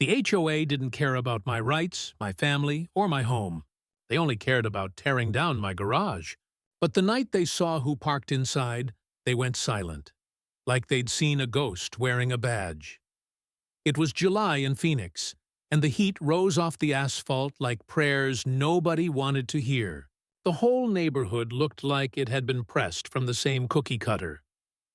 The HOA didn't care about my rights, my family, or my home. They only cared about tearing down my garage. But the night they saw who parked inside, they went silent, like they'd seen a ghost wearing a badge. It was July in Phoenix, and the heat rose off the asphalt like prayers nobody wanted to hear. The whole neighborhood looked like it had been pressed from the same cookie cutter.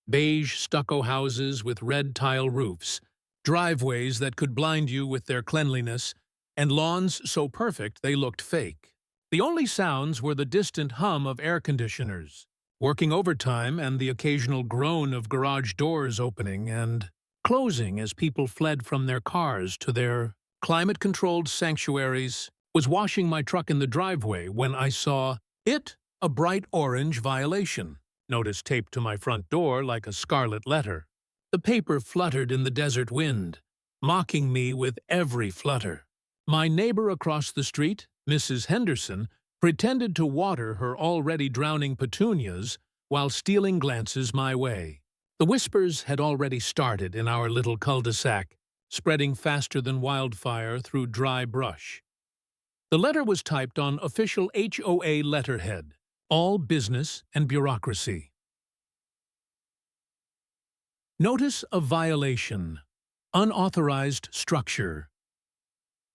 Beige stucco houses with red tile roofs, driveways that could blind you with their cleanliness, and lawns so perfect they looked fake. The only sounds were the distant hum of air conditioners, working overtime, and the occasional groan of garage doors opening and closing as people fled from their cars to their climate-controlled sanctuaries. Was washing my truck in the driveway when I saw it, a bright orange violation notice taped to my front door like a scarlet letter. The paper fluttered in the desert wind, mocking me with every flutter. My neighbor across the street, Mrs. Henderson, pretended to water her already drowning petunias while stealing glances my way. The whispers had already started in our little cul-de-sac, spreading faster than wildfire through dry brush. The letter was typed on official HOA letterhead, all business and bureaucracy. Notice of violation. Unauthorized structure.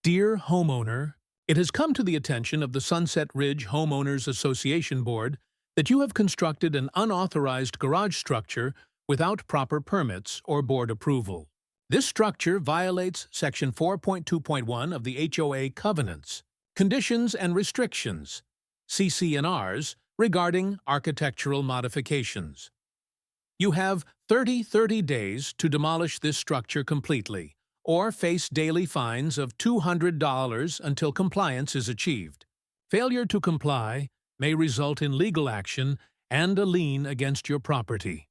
Dear homeowner, it has come to the attention of the Sunset Ridge Homeowners Association Board that you have constructed an unauthorized garage structure without proper permits or board approval. This structure violates Section 4.2.1 of the HOA Covenants, Conditions and Restrictions, CC&Rs, regarding architectural modifications. You have 30 days to demolish this structure completely, or face daily fines of $200 until compliance is achieved. Failure to comply may result in legal action and a lien against your property.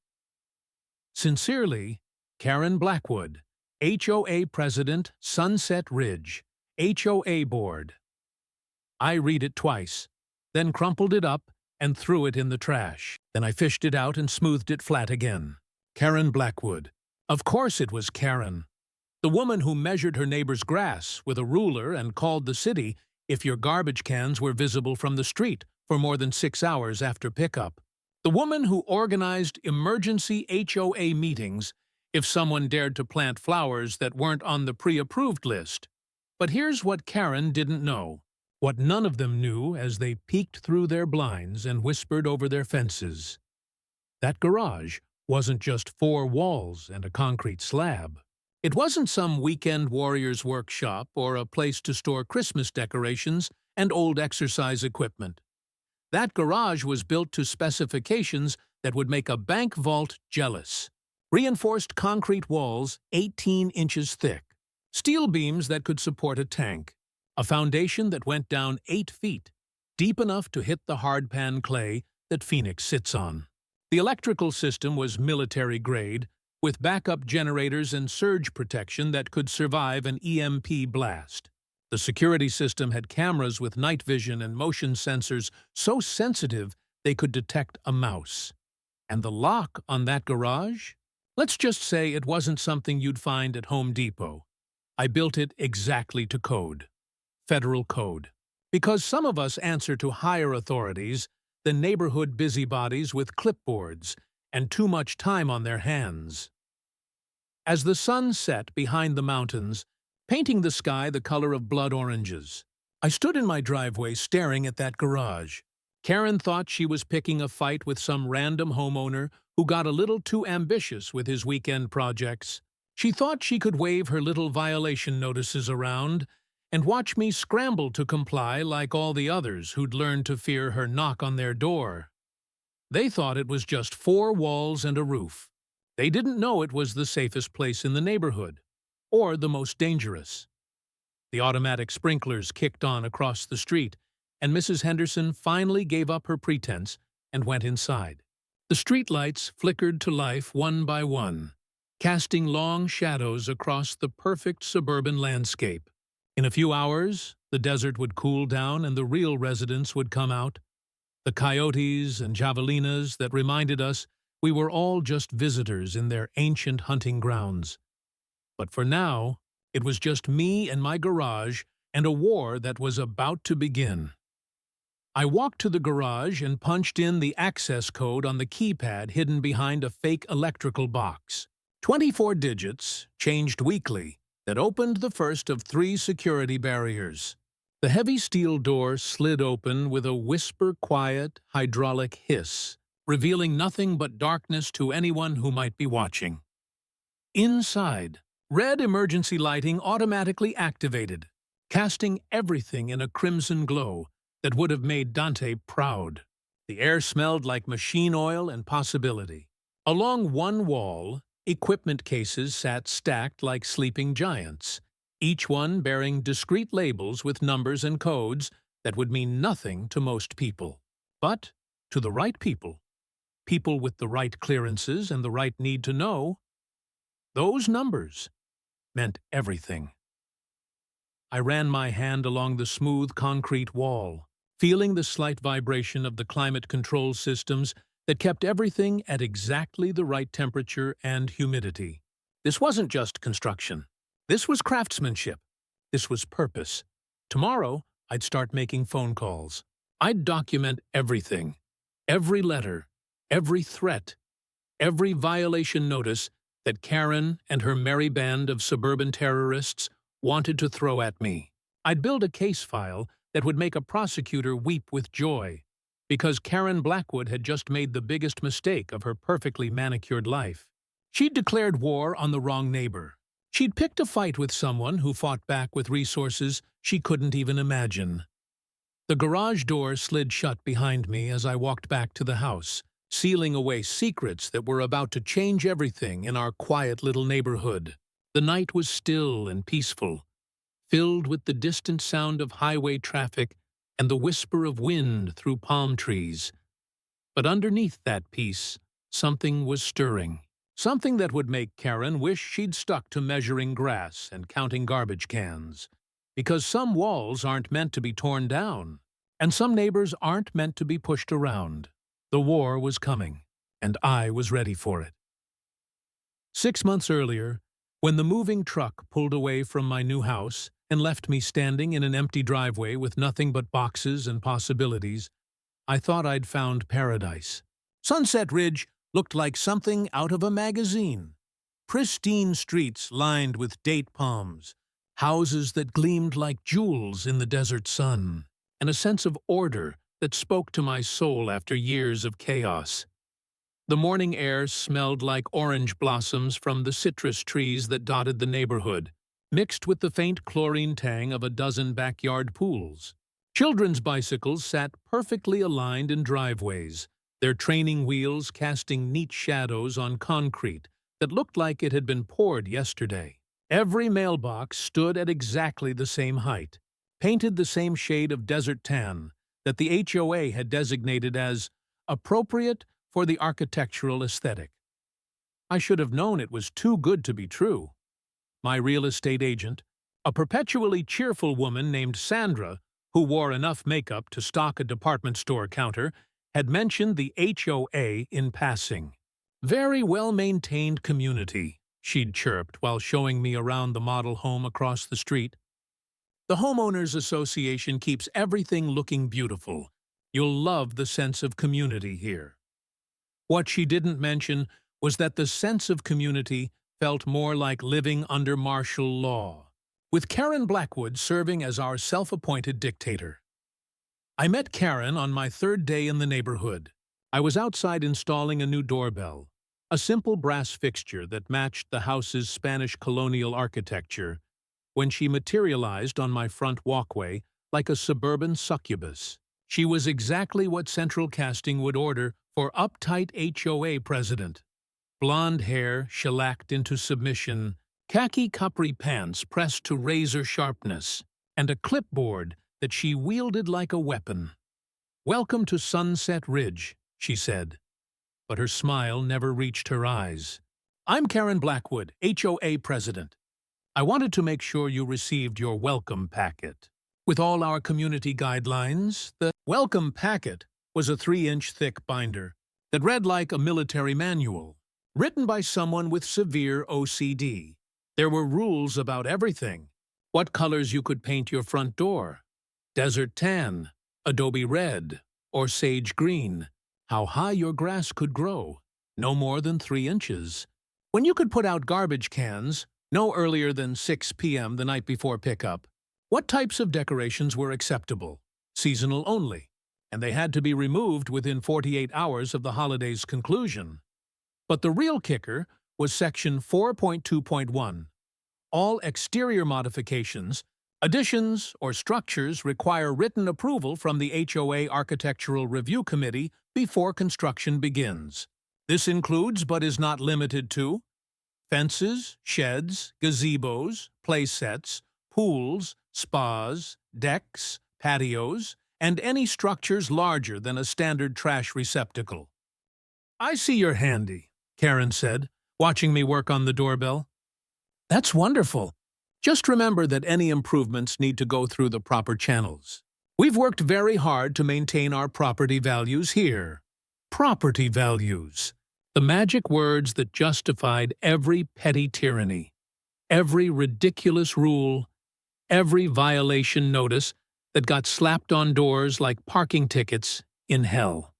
Sincerely, Karen Blackwood, HOA President, Sunset Ridge, HOA Board. I read it twice, then crumpled it up and threw it in the trash. Then I fished it out and smoothed it flat again. Karen Blackwood. Of course it was Karen. The woman who measured her neighbor's grass with a ruler and called the city if your garbage cans were visible from the street for more than 6 hours after pickup. The woman who organized emergency HOA meetings if someone dared to plant flowers that weren't on the pre-approved list. But here's what Karen didn't know. What none of them knew as they peeked through their blinds and whispered over their fences. That garage wasn't just 4 walls and a concrete slab. It wasn't some weekend warrior's workshop or a place to store Christmas decorations and old exercise equipment. That garage was built to specifications that would make a bank vault jealous. Reinforced concrete walls 18 inches thick, steel beams that could support a tank, a foundation that went down 8 feet, deep enough to hit the hardpan clay that Phoenix sits on. The electrical system was military-grade, with backup generators and surge protection that could survive an EMP blast. The security system had cameras with night vision and motion sensors so sensitive they could detect a mouse. And the lock on that garage? Let's just say it wasn't something you'd find at Home Depot. I built it exactly to code. Federal code. Because some of us answer to higher authorities than neighborhood busybodies with clipboards and too much time on their hands. As the sun set behind the mountains, painting the sky the color of blood oranges, I stood in my driveway staring at that garage. Karen thought she was picking a fight with some random homeowner who got a little too ambitious with his weekend projects. She thought she could wave her little violation notices around and watch me scramble to comply like all the others who'd learned to fear her knock on their door. They thought it was just 4 walls and a roof. They didn't know it was the safest place in the neighborhood, or the most dangerous. The automatic sprinklers kicked on across the street, and Mrs. Henderson finally gave up her pretense and went inside. The streetlights flickered to life one by one, casting long shadows across the perfect suburban landscape. In a few hours, the desert would cool down and the real residents would come out. The coyotes and javelinas that reminded us we were all just visitors in their ancient hunting grounds. But for now, It was just me and my garage and a war that was about to begin. I walked to the garage and punched in the access code on the keypad hidden behind a fake electrical box. 24 digits, changed weekly, that opened the first of 3 security barriers. The heavy steel door slid open with a whisper-quiet hydraulic hiss, revealing nothing but darkness to anyone who might be watching. Inside, red emergency lighting automatically activated, casting everything in a crimson glow that would have made Dante proud. The air smelled like machine oil and possibility. Along one wall, equipment cases sat stacked like sleeping giants, each one bearing discrete labels with numbers and codes that would mean nothing to most people. But to the right people, people with the right clearances and the right need to know, those numbers meant everything. I ran my hand along the smooth concrete wall, feeling the slight vibration of the climate control systems that kept everything at exactly the right temperature and humidity. This wasn't just construction. This was craftsmanship. This was purpose. Tomorrow, I'd start making phone calls. I'd document everything. Every letter, every threat, every violation notice that Karen and her merry band of suburban terrorists wanted to throw at me. I'd build a case file that would make a prosecutor weep with joy, because Karen Blackwood had just made the biggest mistake of her perfectly manicured life. She'd declared war on the wrong neighbor. She'd picked a fight with someone who fought back with resources she couldn't even imagine. The garage door slid shut behind me as I walked back to the house, sealing away secrets that were about to change everything in our quiet little neighborhood. The night was still and peaceful, filled with the distant sound of highway traffic and the whisper of wind through palm trees. But underneath that peace, something was stirring. Something that would make Karen wish she'd stuck to measuring grass and counting garbage cans. Because some walls aren't meant to be torn down, and some neighbors aren't meant to be pushed around. The war was coming, and I was ready for it. 6 months earlier, when the moving truck pulled away from my new house and left me standing in an empty driveway with nothing but boxes and possibilities, I thought I'd found paradise. Sunset Ridge looked like something out of a magazine. Pristine streets lined with date palms, houses that gleamed like jewels in the desert sun, and a sense of order that spoke to my soul after years of chaos. The morning air smelled like orange blossoms from the citrus trees that dotted the neighborhood, mixed with the faint chlorine tang of a dozen backyard pools. Children's bicycles sat perfectly aligned in driveways, their training wheels casting neat shadows on concrete that looked like it had been poured yesterday. Every mailbox stood at exactly the same height, painted the same shade of desert tan that the HOA had designated as appropriate for the architectural aesthetic. I should have known it was too good to be true. My real estate agent, a perpetually cheerful woman named Sandra, who wore enough makeup to stock a department store counter, had mentioned the HOA in passing. "Very well-maintained community," she'd chirped while showing me around the model home across the street. "The Homeowners Association keeps everything looking beautiful. You'll love the sense of community here." What she didn't mention was that the sense of community felt more like living under martial law, with Karen Blackwood serving as our self-appointed dictator. I met Karen on my 3rd day in the neighborhood. I was outside installing a new doorbell, a simple brass fixture that matched the house's Spanish colonial architecture, when she materialized on my front walkway like a suburban succubus. She was exactly what central casting would order for uptight HOA president. Blonde hair shellacked into submission, khaki capri pants pressed to razor sharpness, and a clipboard that she wielded like a weapon. "Welcome to Sunset Ridge," she said, but her smile never reached her eyes. "I'm Karen Blackwood, HOA president. I wanted to make sure you received your welcome packet. With all our community guidelines, the welcome packet was a 3-inch thick binder that read like a military manual, written by someone with severe OCD. There were rules about everything. What colors you could paint your front door. Desert tan, adobe red, or sage green. How high your grass could grow. No more than 3 inches. When you could put out garbage cans, no earlier than 6 p.m. the night before pickup. What types of decorations were acceptable? Seasonal only, and they had to be removed within 48 hours of the holiday's conclusion. But the real kicker was Section 4.2.1. All exterior modifications, additions, or structures require written approval from the HOA Architectural Review Committee before construction begins. This includes, but is not limited to, fences, sheds, gazebos, play sets, pools, spas, decks, patios, and any structures larger than a standard trash receptacle. "I see you're handy," Karen said, watching me work on the doorbell. "That's wonderful. Just remember that any improvements need to go through the proper channels. We've worked very hard to maintain our property values here." Property values. The magic words that justified every petty tyranny, every ridiculous rule, every violation notice that got slapped on doors like parking tickets in hell.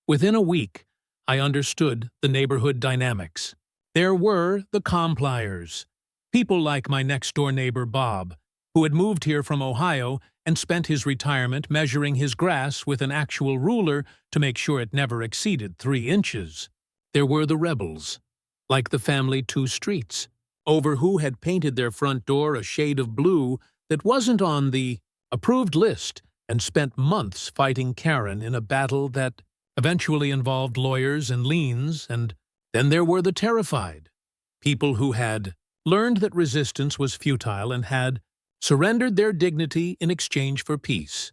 Within a week, I understood the neighborhood dynamics. There were the compliers, people like my next-door neighbor Bob, who had moved here from Ohio and spent his retirement measuring his grass with an actual ruler to make sure it never exceeded 3 inches. There were the rebels, like the family 2 streets, over who had painted their front door a shade of blue that wasn't on the approved list and spent months fighting Karen in a battle that eventually involved lawyers and liens. And then there were the terrified, people who had learned that resistance was futile and had surrendered their dignity in exchange for peace.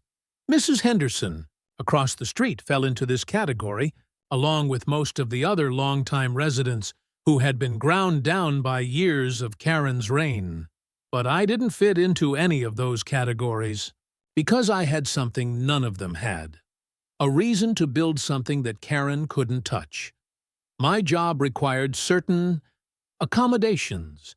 Mrs. Henderson, across the street, fell into this category, along with most of the other longtime residents who had been ground down by years of Karen's reign. But I didn't fit into any of those categories, because I had something none of them had. A reason to build something that Karen couldn't touch. My job required certain accommodations.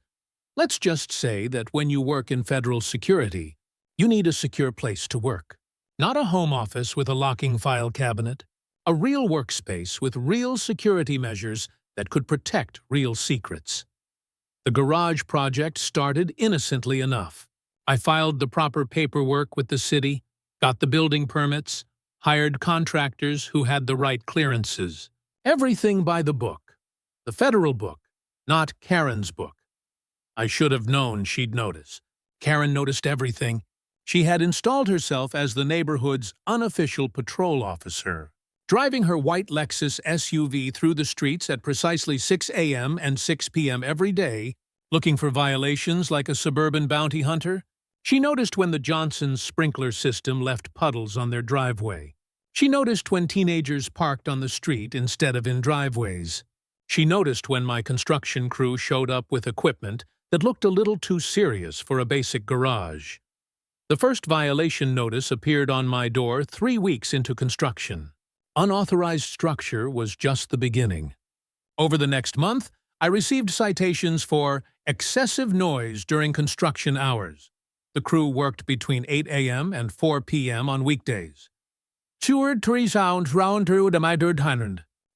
Let's just say that when you work in federal security, you need a secure place to work. Not a home office with a locking file cabinet. A real workspace with real security measures that could protect real secrets. The garage project started innocently enough. I filed the proper paperwork with the city, got the building permits, hired contractors who had the right clearances. Everything by the book. The federal book, not Karen's book. I should have known she'd notice. Karen noticed everything. She had installed herself as the neighborhood's unofficial patrol officer, driving her white Lexus SUV through the streets at precisely 6 a.m. and 6 p.m. every day, looking for violations like a suburban bounty hunter. She noticed when the Johnson's sprinkler system left puddles on their driveway. She noticed when teenagers parked on the street instead of in driveways. She noticed when my construction crew showed up with equipment that looked a little too serious for a basic garage. The first violation notice appeared on my door 3 weeks into construction. Unauthorized structure was just the beginning. Over the next month, I received citations for excessive noise during construction hours. The crew worked between 8 a.m. and 4 p.m. on weekdays.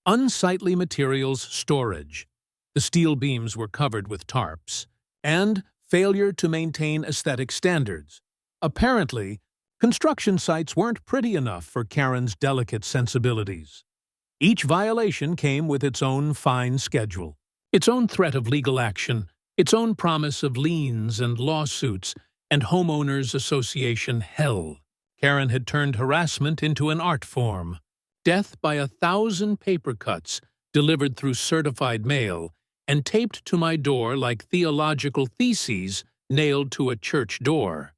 Unsightly materials storage. The steel beams were covered with tarps. And failure to maintain aesthetic standards. Apparently, construction sites weren't pretty enough for Karen's delicate sensibilities. Each violation came with its own fine schedule, its own threat of legal action, its own promise of liens and lawsuits, and homeowners association hell. Karen had turned harassment into an art form. Death by 1,000 paper cuts delivered through certified mail and taped to my door like theological theses nailed to a church door.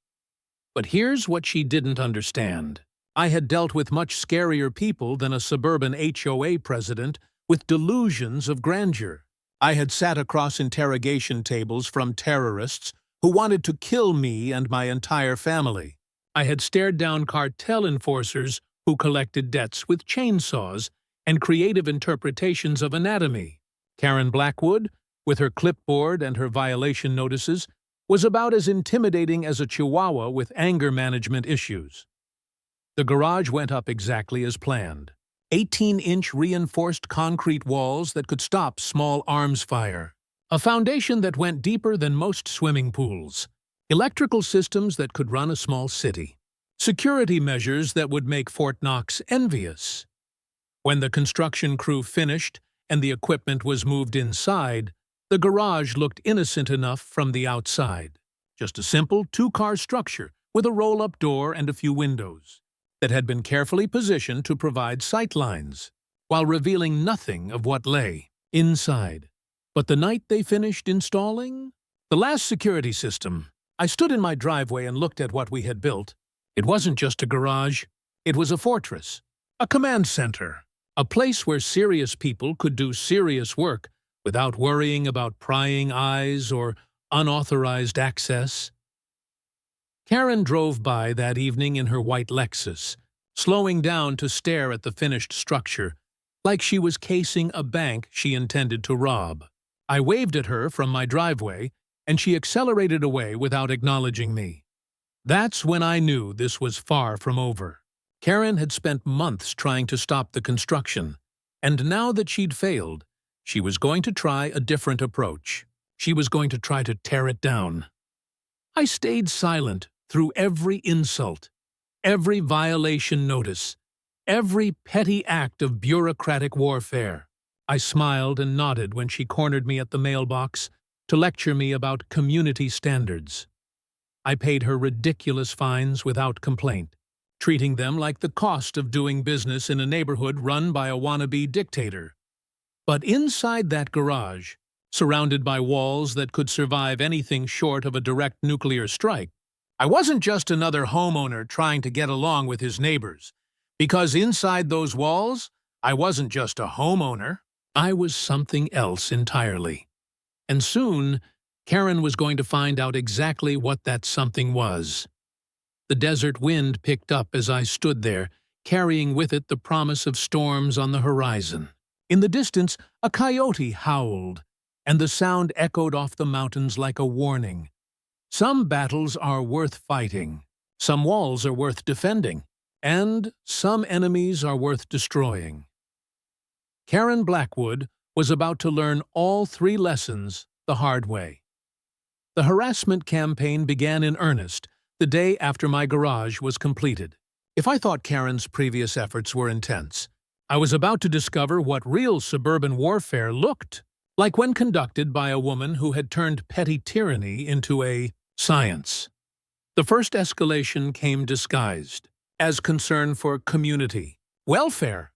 But here's what she didn't understand. I had dealt with much scarier people than a suburban HOA president with delusions of grandeur. I had sat across interrogation tables from terrorists who wanted to kill me and my entire family. I had stared down cartel enforcers who collected debts with chainsaws and creative interpretations of anatomy. Karen Blackwood, with her clipboard and her violation notices, was about as intimidating as a chihuahua with anger management issues. The garage went up exactly as planned. 18-inch reinforced concrete walls that could stop small arms fire. A foundation that went deeper than most swimming pools. Electrical systems that could run a small city. Security measures that would make Fort Knox envious. When the construction crew finished and the equipment was moved inside, the garage looked innocent enough from the outside. Just a simple two-car structure with a roll-up door and a few windows that had been carefully positioned to provide sightlines, while revealing nothing of what lay inside. But the night they finished installing the last security system, I stood in my driveway and looked at what we had built. It wasn't just a garage. It was a fortress, a command center, a place where serious people could do serious work without worrying about prying eyes or unauthorized access. Karen drove by that evening in her white Lexus, slowing down to stare at the finished structure, like she was casing a bank she intended to rob. I waved at her from my driveway, and she accelerated away without acknowledging me. That's when I knew this was far from over. Karen had spent months trying to stop the construction, and now that she'd failed, she was going to try a different approach. She was going to try to tear it down. I stayed silent through every insult, every violation notice, every petty act of bureaucratic warfare. I smiled and nodded when she cornered me at the mailbox to lecture me about community standards. I paid her ridiculous fines without complaint, treating them like the cost of doing business in a neighborhood run by a wannabe dictator. But inside that garage, surrounded by walls that could survive anything short of a direct nuclear strike, I wasn't just another homeowner trying to get along with his neighbors, because inside those walls, I wasn't just a homeowner. I was something else entirely. And soon, Karen was going to find out exactly what that something was. The desert wind picked up as I stood there, carrying with it the promise of storms on the horizon. In the distance, a coyote howled, and the sound echoed off the mountains like a warning. Some battles are worth fighting, some walls are worth defending, and some enemies are worth destroying. Karen Blackwood was about to learn all three lessons the hard way. The harassment campaign began in earnest the day after my garage was completed. If I thought Karen's previous efforts were intense, I was about to discover what real suburban warfare looked like when conducted by a woman who had turned petty tyranny into a science. The first escalation came disguised as concern for community welfare.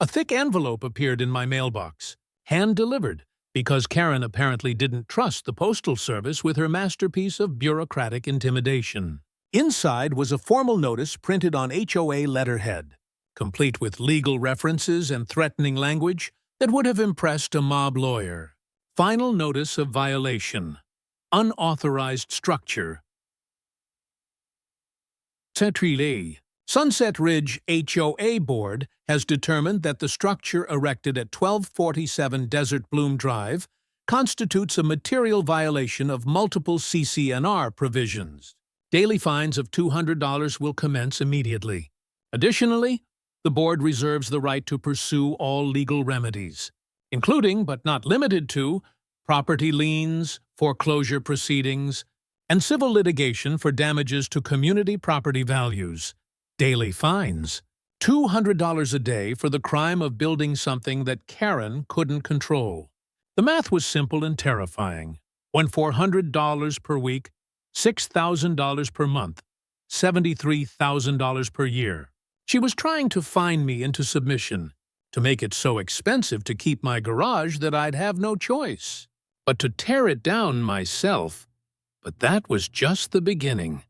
A thick envelope appeared in my mailbox, hand-delivered, because Karen apparently didn't trust the Postal Service with her masterpiece of bureaucratic intimidation. Inside was a formal notice printed on HOA letterhead, complete with legal references and threatening language that would have impressed a mob lawyer. Final notice of violation. Unauthorized structure. Sunset Ridge HOA Board has determined that the structure erected at 1247 Desert Bloom Drive constitutes a material violation of multiple CC&R provisions. Daily fines of $200 will commence immediately. Additionally, the board reserves the right to pursue all legal remedies, including but not limited to property liens, foreclosure proceedings, and civil litigation for damages to community property values. Daily fines. $200 a day for the crime of building something that Karen couldn't control. The math was simple and terrifying. When $400 per week, $6,000 per month, $73,000 per year. She was trying to fine me into submission, to make it so expensive to keep my garage that I'd have no choice but to tear it down myself. But that was just the beginning.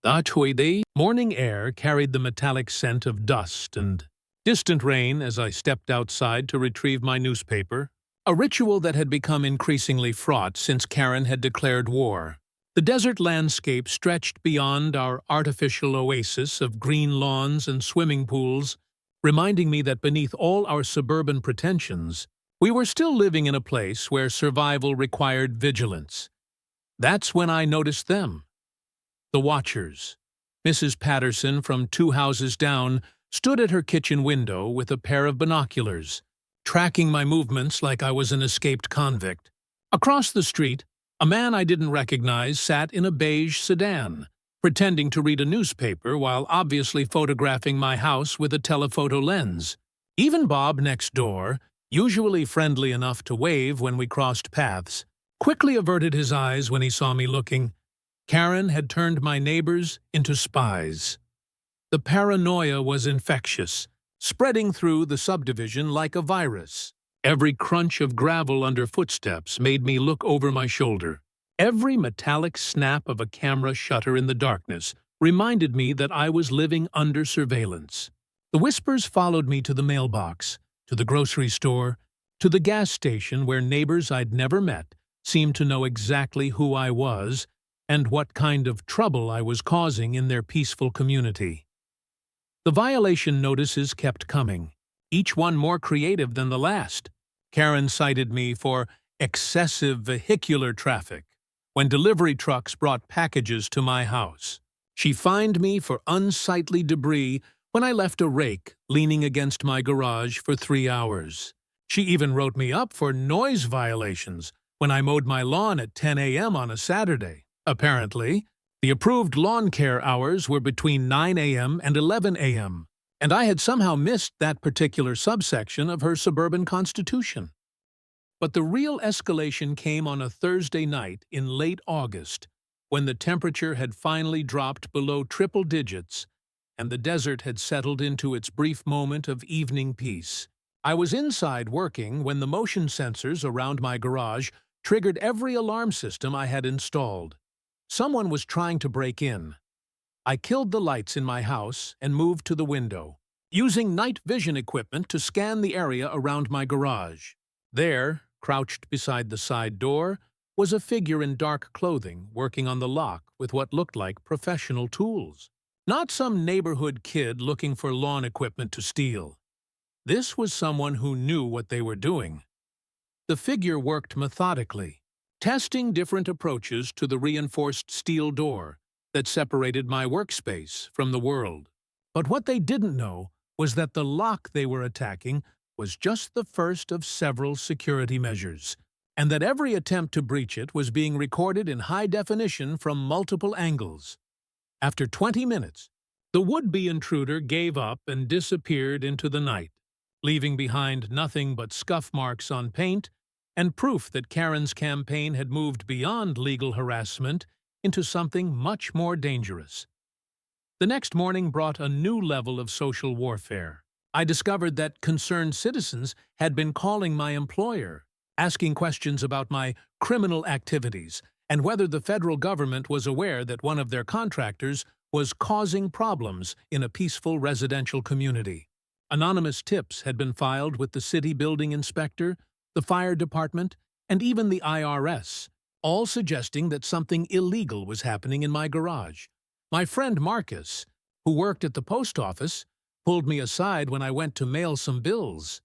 The morning air carried the metallic scent of dust and distant rain as I stepped outside to retrieve my newspaper, a ritual that had become increasingly fraught since Karen had declared war. The desert landscape stretched beyond our artificial oasis of green lawns and swimming pools, reminding me that beneath all our suburban pretensions We were still living in a place where survival required vigilance. That's when I noticed them. The watchers. Mrs. Patterson from 2 houses down stood at her kitchen window with a pair of binoculars, tracking my movements like I was an escaped convict. Across the street, a man I didn't recognize sat in a beige sedan, pretending to read a newspaper while obviously photographing my house with a telephoto lens. Even Bob next door, usually friendly enough to wave when we crossed paths, quickly averted his eyes when he saw me looking. Karen had turned my neighbors into spies. The paranoia was infectious, spreading through the subdivision like a virus. Every crunch of gravel under footsteps made me look over my shoulder. Every metallic snap of a camera shutter in the darkness reminded me that I was living under surveillance. The whispers followed me to the mailbox, to the grocery store, to the gas station where neighbors I'd never met seemed to know exactly who I was and what kind of trouble I was causing in their peaceful community. The violation notices kept coming, each one more creative than the last. Karen cited me for excessive vehicular traffic when delivery trucks brought packages to my house. She fined me for unsightly debris when I left a rake leaning against my garage for 3 hours. She even wrote me up for noise violations when I mowed my lawn at 10 a.m. on a Saturday. Apparently, the approved lawn care hours were between 9 a.m. and 11 a.m., and I had somehow missed that particular subsection of her suburban constitution. But the real escalation came on a Thursday night in late August, when the temperature had finally dropped below triple digits and the desert had settled into its brief moment of evening peace. I was inside working when the motion sensors around my garage triggered every alarm system I had installed. Someone was trying to break in. I killed the lights in my house and moved to the window, using night vision equipment to scan the area around my garage. There, crouched beside the side door, was a figure in dark clothing working on the lock with what looked like professional tools. Not some neighborhood kid looking for lawn equipment to steal. This was someone who knew what they were doing. The figure worked methodically, testing different approaches to the reinforced steel door that separated my workspace from the world. But what they didn't know was that the lock they were attacking was just the first of several security measures, and that every attempt to breach it was being recorded in high definition from multiple angles. After 20 minutes, the would-be intruder gave up and disappeared into the night, leaving behind nothing but scuff marks on paint and proof that Karen's campaign had moved beyond legal harassment into something much more dangerous. The next morning brought a new level of social warfare. I discovered that concerned citizens had been calling my employer, asking questions about my criminal activities and whether the federal government was aware that one of their contractors was causing problems in a peaceful residential community. Anonymous tips had been filed with the city building inspector, the fire department, and even the IRS, all suggesting that something illegal was happening in my garage. My friend Marcus, who worked at the post office, pulled me aside when I went to mail some bills.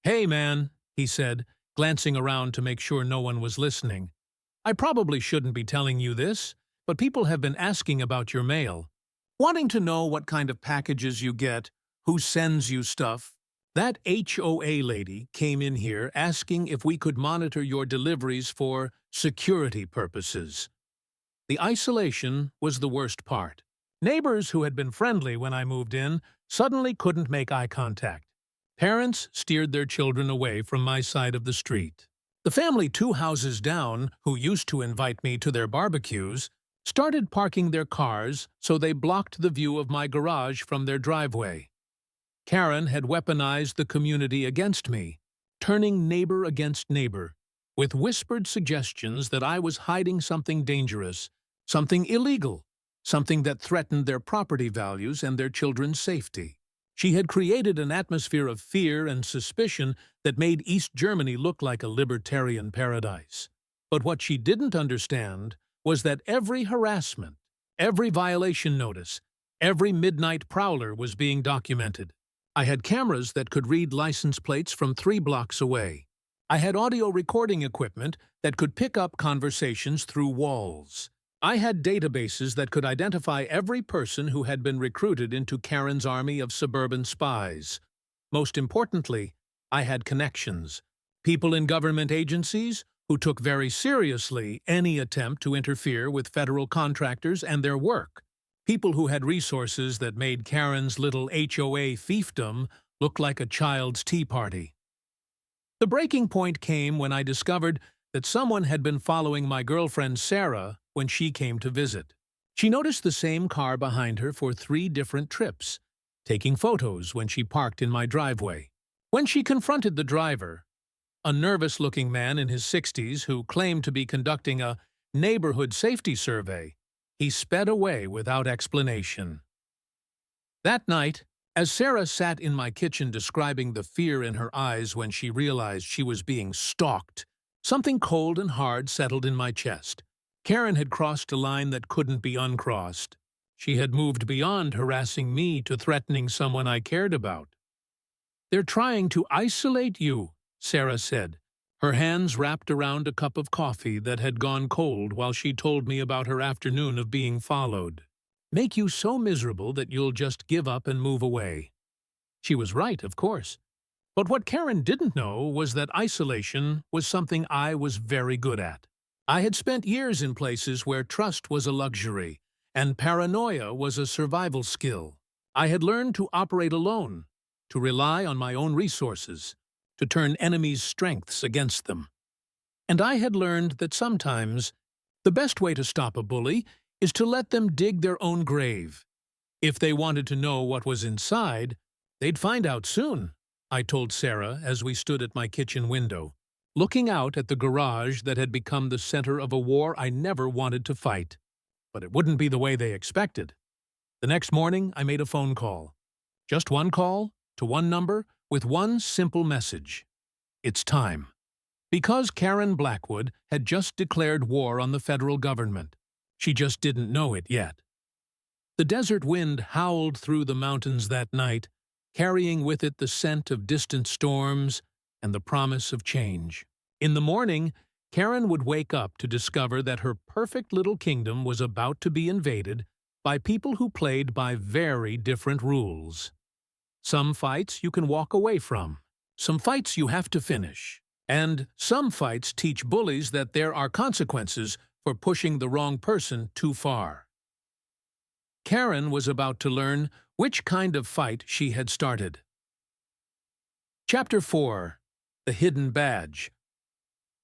"Hey, man," he said, glancing around to make sure no one was listening. "I probably shouldn't be telling you this, but people have been asking about your mail, wanting to know what kind of packages you get, who sends you stuff. That HOA lady came in here asking if we could monitor your deliveries for security purposes." The isolation was the worst part. Neighbors who had been friendly when I moved in suddenly couldn't make eye contact. Parents steered their children away from my side of the street. The family 2 houses down, who used to invite me to their barbecues, started parking their cars so they blocked the view of my garage from their driveway. Karen had weaponized the community against me, turning neighbor against neighbor, with whispered suggestions that I was hiding something dangerous, something illegal, something that threatened their property values and their children's safety. She had created an atmosphere of fear and suspicion that made East Germany look like a libertarian paradise. But what she didn't understand was that every harassment, every violation notice, every midnight prowler was being documented. I had cameras that could read license plates from 3 blocks away. I had audio recording equipment that could pick up conversations through walls. I had databases that could identify every person who had been recruited into Karen's army of suburban spies. Most importantly, I had connections. People in government agencies who took very seriously any attempt to interfere with federal contractors and their work. People who had resources that made Karen's little HOA fiefdom look like a child's tea party. The breaking point came when I discovered that someone had been following my girlfriend Sarah when she came to visit. She noticed the same car behind her for 3 different trips, taking photos when she parked in my driveway. When she confronted the driver, a nervous-looking man in his 60s who claimed to be conducting a neighborhood safety survey, he sped away without explanation. That night, as Sarah sat in my kitchen describing the fear in her eyes when she realized she was being stalked, something cold and hard settled in my chest. Karen had crossed a line that couldn't be uncrossed. She had moved beyond harassing me to threatening someone I cared about. "They're trying to isolate you," Sarah said, her hands wrapped around a cup of coffee that had gone cold while she told me about her afternoon of being followed. "Make you so miserable that you'll just give up and move away." She was right, of course. But what Karen didn't know was that isolation was something I was very good at. I had spent years in places where trust was a luxury and paranoia was a survival skill. I had learned to operate alone, to rely on my own resources, to turn enemies' strengths against them. And I had learned that sometimes the best way to stop a bully is to let them dig their own grave. If they wanted to know what was inside, they'd find out soon, I told Sarah as we stood at my kitchen window, looking out at the garage that had become the center of a war I never wanted to fight. But it wouldn't be the way they expected. The next morning, I made a phone call. Just one call, to one number, with one simple message. It's time. Because Karen Blackwood had just declared war on the federal government. She just didn't know it yet. The desert wind howled through the mountains that night, carrying with it the scent of distant storms and the promise of change. In the morning, Karen would wake up to discover that her perfect little kingdom was about to be invaded by people who played by very different rules. Some fights you can walk away from, some fights you have to finish, and some fights teach bullies that there are consequences for pushing the wrong person too far. Karen was about to learn which kind of fight she had started. Chapter 4. The Hidden Badge.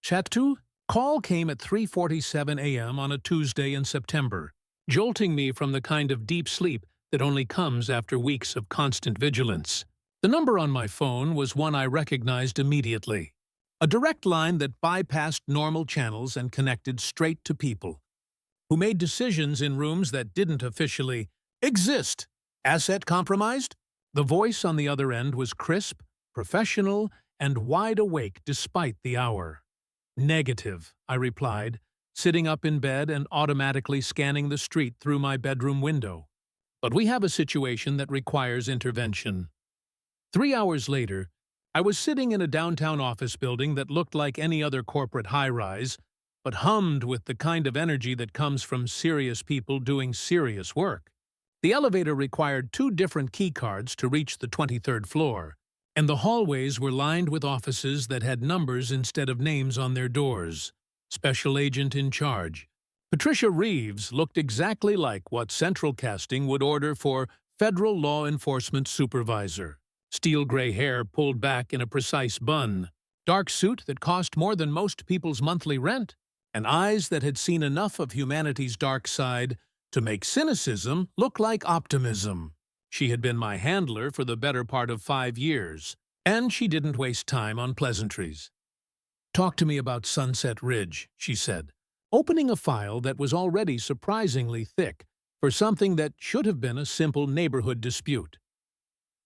Chapter call came at 3:47 a.m. on a Tuesday in September, jolting me from the kind of deep sleep that only comes after weeks of constant vigilance. The number on my phone was one I recognized immediately. A direct line that bypassed normal channels and connected straight to people who made decisions in rooms that didn't officially exist. Asset compromised? The voice on the other end was crisp, professional, and wide awake despite the hour. "Negative," I replied, sitting up in bed and automatically scanning the street through my bedroom window. "But we have a situation that requires intervention." 3 hours later, I was sitting in a downtown office building that looked like any other corporate high-rise, but hummed with the kind of energy that comes from serious people doing serious work. The elevator required 2 different key cards to reach the 23rd floor, and the hallways were lined with offices that had numbers instead of names on their doors. Special agent in charge. Patricia Reeves looked exactly like what Central Casting would order for Federal Law Enforcement Supervisor. Steel gray hair pulled back in a precise bun, dark suit that cost more than most people's monthly rent, and eyes that had seen enough of humanity's dark side to make cynicism look like optimism. She had been my handler for the better part of 5 years, and she didn't waste time on pleasantries. "Talk to me about Sunset Ridge," she said, opening a file that was already surprisingly thick for something that should have been a simple neighborhood dispute.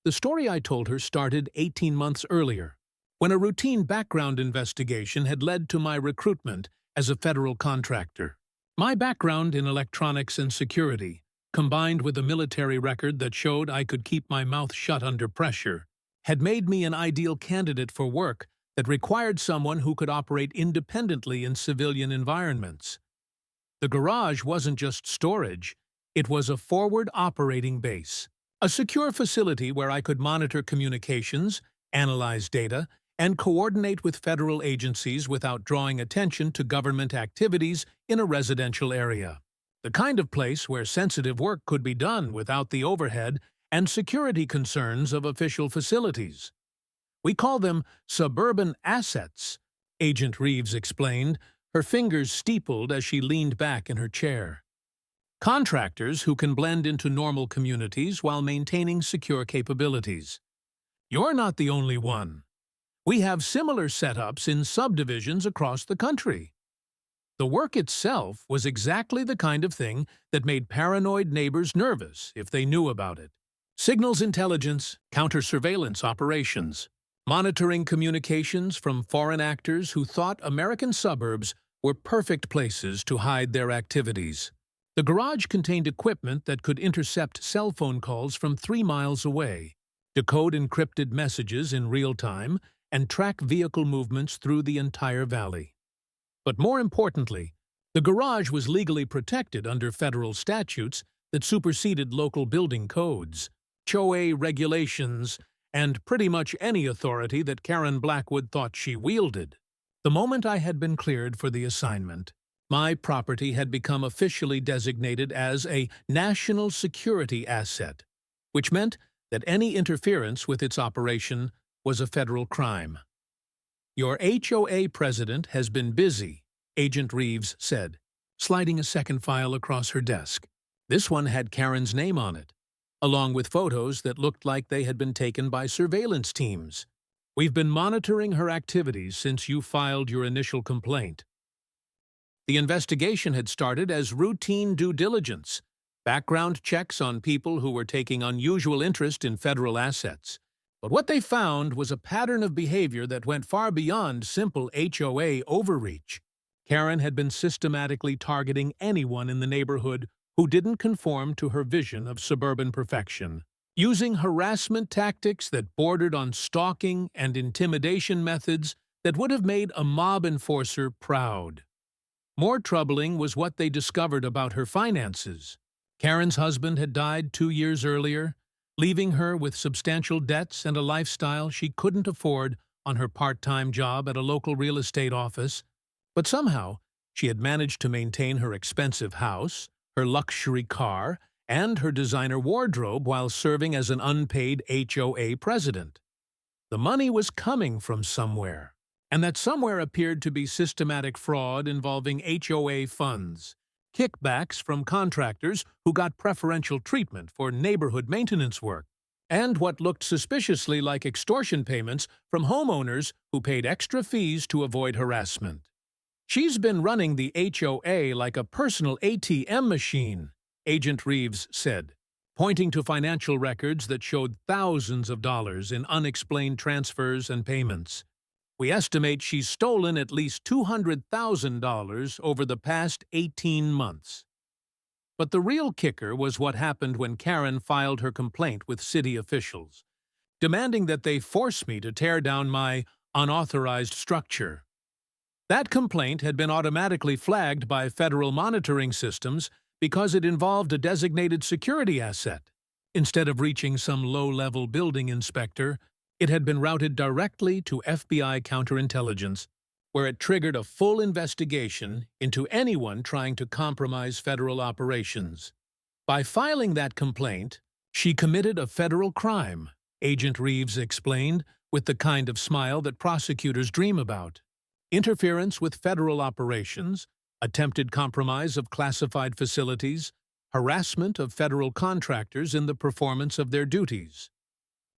The story I told her started 18 months earlier, when a routine background investigation had led to my recruitment as a federal contractor. My background in electronics and security, combined with a military record that showed I could keep my mouth shut under pressure, had made me an ideal candidate for work that required someone who could operate independently in civilian environments. The garage wasn't just storage, it was a forward operating base, a secure facility where I could monitor communications, analyze data, and coordinate with federal agencies without drawing attention to government activities in a residential area. The kind of place where sensitive work could be done without the overhead and security concerns of official facilities. We call them suburban assets, Agent Reeves explained, her fingers steepled as she leaned back in her chair. Contractors who can blend into normal communities while maintaining secure capabilities. You're not the only one. We have similar setups in subdivisions across the country. The work itself was exactly the kind of thing that made paranoid neighbors nervous if they knew about it. Signals intelligence, counter-surveillance operations, monitoring communications from foreign actors who thought American suburbs were perfect places to hide their activities. The garage contained equipment that could intercept cell phone calls from 3 miles away, decode encrypted messages in real time, and track vehicle movements through the entire valley. But more importantly, the garage was legally protected under federal statutes that superseded local building codes, HOA regulations, and pretty much any authority that Karen Blackwood thought she wielded. The moment I had been cleared for the assignment, my property had become officially designated as a national security asset, which meant that any interference with its operation was a federal crime. Your HOA president has been busy, Agent Reeves said, sliding a second file across her desk. This one had Karen's name on it, along with photos that looked like they had been taken by surveillance teams. We've been monitoring her activities since you filed your initial complaint. The investigation had started as routine due diligence, background checks on people who were taking unusual interest in federal assets. But what they found was a pattern of behavior that went far beyond simple HOA overreach. Karen had been systematically targeting anyone in the neighborhood who didn't conform to her vision of suburban perfection, using harassment tactics that bordered on stalking and intimidation methods that would have made a mob enforcer proud. More troubling was what they discovered about her finances. Karen's husband had died 2 years earlier, leaving her with substantial debts and a lifestyle she couldn't afford on her part-time job at a local real estate office. But somehow, she had managed to maintain her expensive house, her luxury car, and her designer wardrobe while serving as an unpaid HOA president. The money was coming from somewhere, and that somewhere appeared to be systematic fraud involving HOA funds, kickbacks from contractors who got preferential treatment for neighborhood maintenance work, and what looked suspiciously like extortion payments from homeowners who paid extra fees to avoid harassment. She's been running the HOA like a personal ATM machine, Agent Reeves said, pointing to financial records that showed thousands of dollars in unexplained transfers and payments. We estimate she's stolen at least $200,000 over the past 18 months. But the real kicker was what happened when Karen filed her complaint with city officials, demanding that they force me to tear down my unauthorized structure. That complaint had been automatically flagged by federal monitoring systems because it involved a designated security asset. Instead of reaching some low-level building inspector, it had been routed directly to FBI counterintelligence, where it triggered a full investigation into anyone trying to compromise federal operations. By filing that complaint, she committed a federal crime, Agent Reeves explained, with the kind of smile that prosecutors dream about. Interference with federal operations, attempted compromise of classified facilities, harassment of federal contractors in the performance of their duties.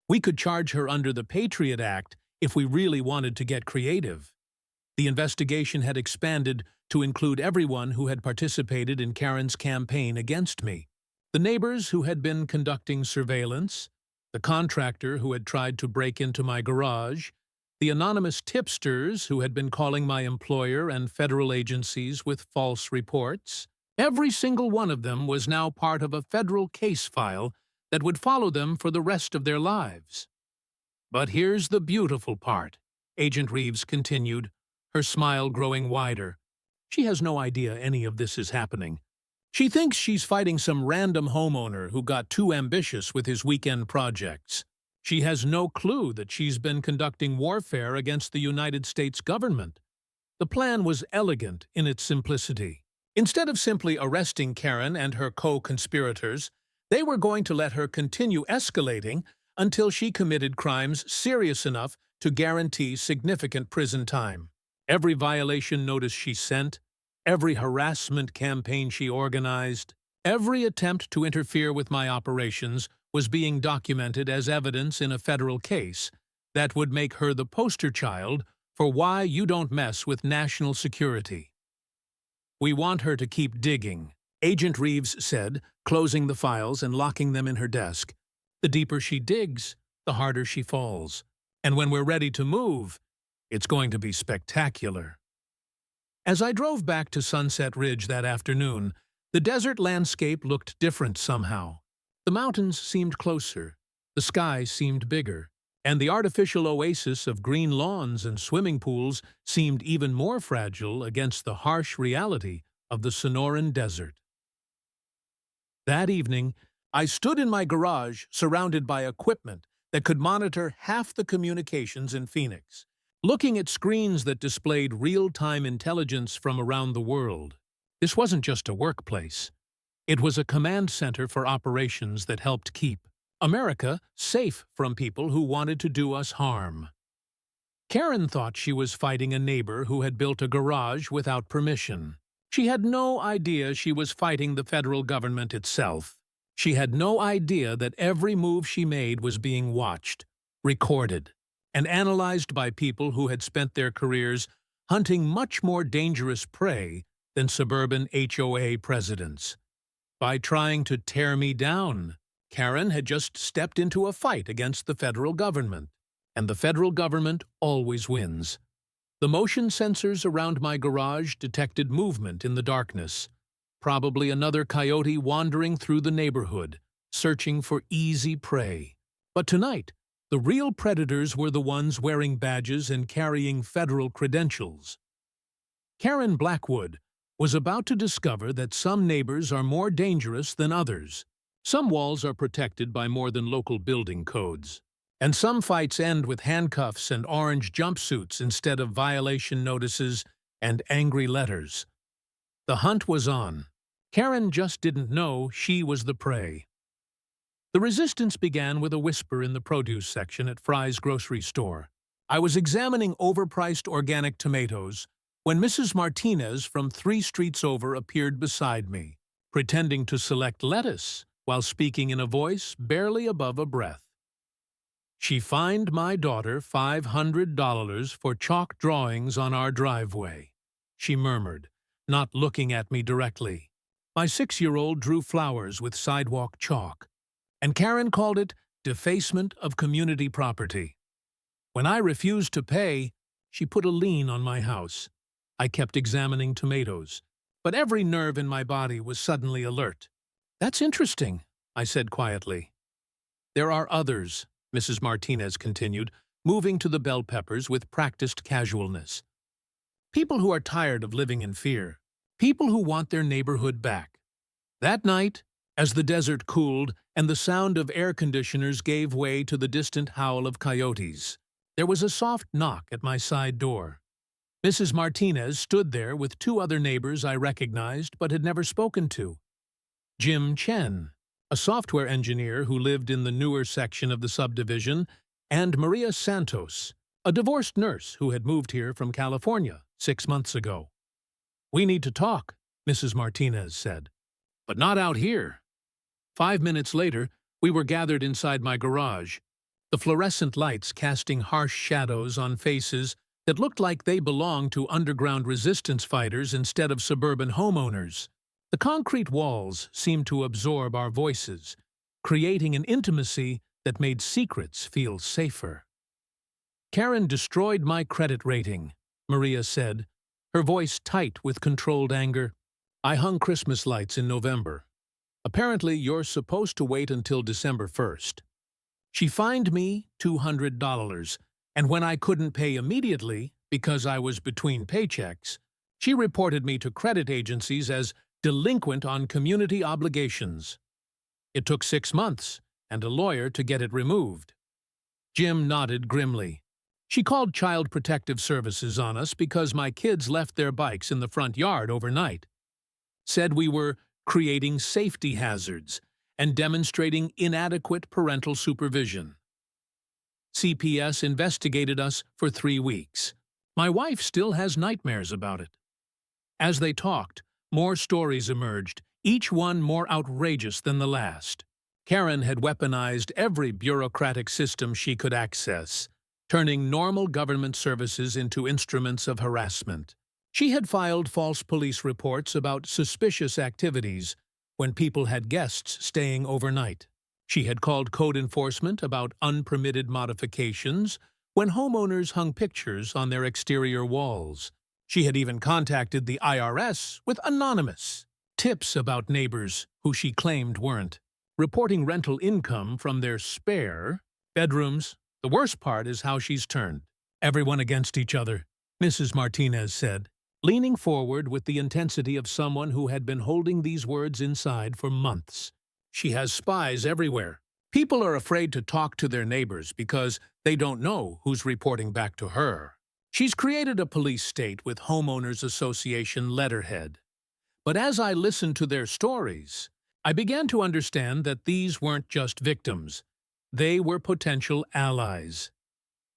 We could charge her under the Patriot Act if we really wanted to get creative. The investigation had expanded to include everyone who had participated in Karen's campaign against me. The neighbors who had been conducting surveillance, the contractor who had tried to break into my garage, the anonymous tipsters who had been calling my employer and federal agencies with false reports. Every single one of them was now part of a federal case file that would follow them for the rest of their lives. But here's the beautiful part. Agent Reeves continued, her smile growing wider. She has no idea any of this is happening. She thinks she's fighting some random homeowner who got too ambitious with his weekend projects. She has no clue that she's been conducting warfare against the United States government. The plan was elegant in its simplicity. Instead of simply arresting Karen and her co-conspirators, they were going to let her continue escalating until she committed crimes serious enough to guarantee significant prison time. Every violation notice she sent, every harassment campaign she organized, every attempt to interfere with my operations was being documented as evidence in a federal case that would make her the poster child for why you don't mess with national security. We want her to keep digging, Agent Reeves said, closing the files and locking them in her desk. The deeper she digs, the harder she falls. And when we're ready to move, it's going to be spectacular. As I drove back to Sunset Ridge that afternoon, the desert landscape looked different somehow. The mountains seemed closer, the sky seemed bigger, and the artificial oasis of green lawns and swimming pools seemed even more fragile against the harsh reality of the Sonoran Desert. That evening, I stood in my garage surrounded by equipment that could monitor half the communications in Phoenix, looking at screens that displayed real-time intelligence from around the world. This wasn't just a workplace. It was a command center for operations that helped keep America safe from people who wanted to do us harm. Karen thought she was fighting a neighbor who had built a garage without permission. She had no idea she was fighting the federal government itself. She had no idea that every move she made was being watched, recorded, and analyzed by people who had spent their careers hunting much more dangerous prey than suburban HOA presidents. By trying to tear me down, Karen had just stepped into a fight against the federal government, and the federal government always wins. The motion sensors around my garage detected movement in the darkness, probably another coyote wandering through the neighborhood, searching for easy prey. But tonight, the real predators were the ones wearing badges and carrying federal credentials. Karen Blackwood was about to discover that some neighbors are more dangerous than others. Some walls are protected by more than local building codes, and some fights end with handcuffs and orange jumpsuits instead of violation notices and angry letters. The hunt was on. Karen just didn't know she was the prey. The resistance began with a whisper in the produce section at Fry's grocery store. I was examining overpriced organic tomatoes when Mrs. Martinez from 3 streets over appeared beside me, pretending to select lettuce while speaking in a voice barely above a breath. She fined my daughter $500 for chalk drawings on our driveway, she murmured, not looking at me directly. My 6-year-old drew flowers with sidewalk chalk, and Karen called it defacement of community property. When I refused to pay, she put a lien on my house. I kept examining tomatoes, but every nerve in my body was suddenly alert. That's interesting, I said quietly. There are others, Mrs. Martinez continued, moving to the bell peppers with practiced casualness. People who are tired of living in fear. People who want their neighborhood back. That night, as the desert cooled and the sound of air conditioners gave way to the distant howl of coyotes, there was a soft knock at my side door. Mrs. Martinez stood there with 2 other neighbors I recognized but had never spoken to. Jim Chen, a software engineer who lived in the newer section of the subdivision, and Maria Santos, a divorced nurse who had moved here from California 6 months ago. "We need to talk," Mrs. Martinez said. "But not out here." 5 minutes later, we were gathered inside my garage, the fluorescent lights casting harsh shadows on faces that looked like they belonged to underground resistance fighters instead of suburban homeowners. The concrete walls seemed to absorb our voices, creating an intimacy that made secrets feel safer. "Karen destroyed my credit rating," Maria said, her voice tight with controlled anger. "I hung Christmas lights in November. Apparently, you're supposed to wait until December 1st. She fined me $200, And when I couldn't pay immediately, because I was between paychecks, she reported me to credit agencies as delinquent on community obligations. It took 6 months and a lawyer to get it removed. Jim nodded grimly. She called Child Protective Services on us because my kids left their bikes in the front yard overnight. Said we were creating safety hazards and demonstrating inadequate parental supervision. CPS investigated us for 3 weeks. My wife still has nightmares about it. As they talked, more stories emerged, each one more outrageous than the last. Karen had weaponized every bureaucratic system she could access, turning normal government services into instruments of harassment. She had filed false police reports about suspicious activities when people had guests staying overnight. She had called code enforcement about unpermitted modifications when homeowners hung pictures on their exterior walls. She had even contacted the IRS with anonymous tips about neighbors who she claimed weren't, reporting rental income from their spare bedrooms. The worst part is how she's turned everyone against each other, Mrs. Martinez said, leaning forward with the intensity of someone who had been holding these words inside for months. She has spies everywhere. People are afraid to talk to their neighbors because they don't know who's reporting back to her. She's created a police state with homeowners association letterhead. But as I listened to their stories, I began to understand that these weren't just victims. They were potential allies.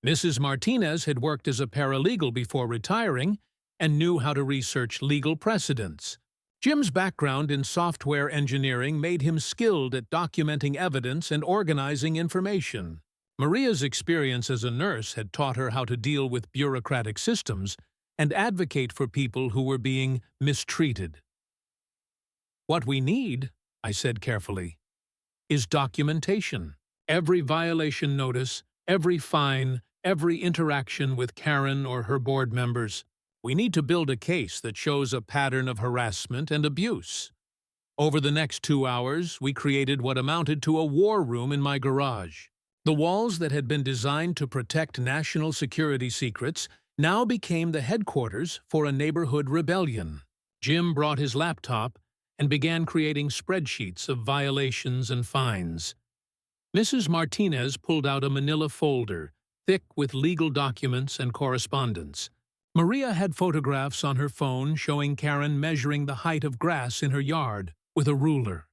Mrs. Martinez had worked as a paralegal before retiring and knew how to research legal precedents. Jim's background in software engineering made him skilled at documenting evidence and organizing information. Maria's experience as a nurse had taught her how to deal with bureaucratic systems and advocate for people who were being mistreated. What we need, I said carefully, is documentation. Every violation notice, every fine, every interaction with Karen or her board members. We need to build a case that shows a pattern of harassment and abuse. Over the next 2 hours, we created what amounted to a war room in my garage. The walls that had been designed to protect national security secrets now became the headquarters for a neighborhood rebellion. Jim brought his laptop and began creating spreadsheets of violations and fines. Mrs. Martinez pulled out a manila folder, thick with legal documents and correspondence. Maria had photographs on her phone showing Karen measuring the height of grass in her yard with a ruler.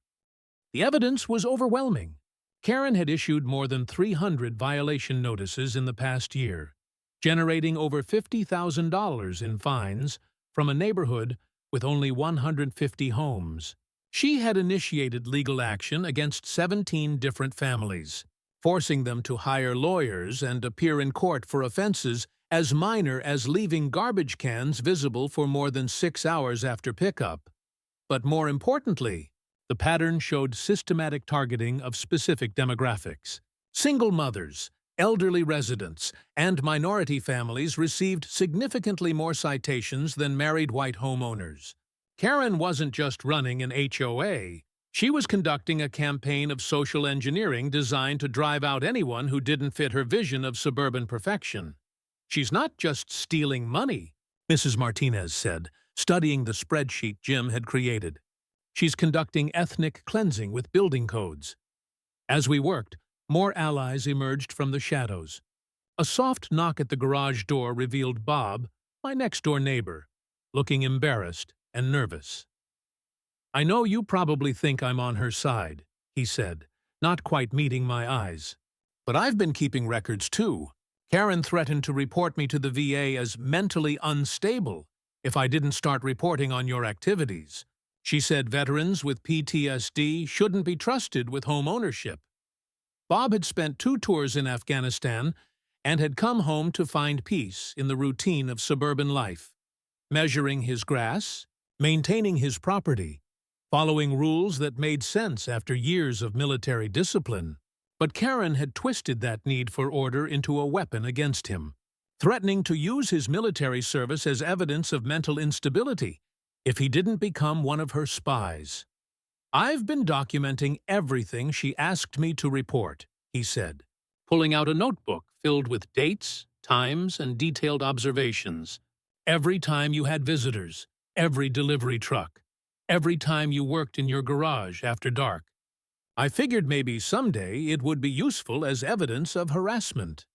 The evidence was overwhelming. Karen had issued more than 300 violation notices in the past year, generating over $50,000 in fines from a neighborhood with only 150 homes. She had initiated legal action against 17 different families, forcing them to hire lawyers and appear in court for offenses as minor as leaving garbage cans visible for more than 6 hours after pickup. But more importantly, the pattern showed systematic targeting of specific demographics. Single mothers, elderly residents, and minority families received significantly more citations than married white homeowners. Karen wasn't just running an HOA. She was conducting a campaign of social engineering designed to drive out anyone who didn't fit her vision of suburban perfection. She's not just stealing money, Mrs. Martinez said, studying the spreadsheet Jim had created. She's conducting ethnic cleansing with building codes. As we worked, more allies emerged from the shadows. A soft knock at the garage door revealed Bob, my next-door neighbor, looking embarrassed and nervous. "I know you probably think I'm on her side," he said, not quite meeting my eyes. "But I've been keeping records too. Karen threatened to report me to the VA as mentally unstable if I didn't start reporting on your activities. She said veterans with PTSD shouldn't be trusted with home ownership." Bob had spent 2 tours in Afghanistan and had come home to find peace in the routine of suburban life, measuring his grass, maintaining his property, following rules that made sense after years of military discipline. But Karen had twisted that need for order into a weapon against him, threatening to use his military service as evidence of mental instability if he didn't become one of her spies. "I've been documenting everything she asked me to report," he said, pulling out a notebook filled with dates, times, and detailed observations. Every time you had visitors, every delivery truck, every time you worked in your garage after dark. I figured maybe someday it would be useful as evidence of harassment.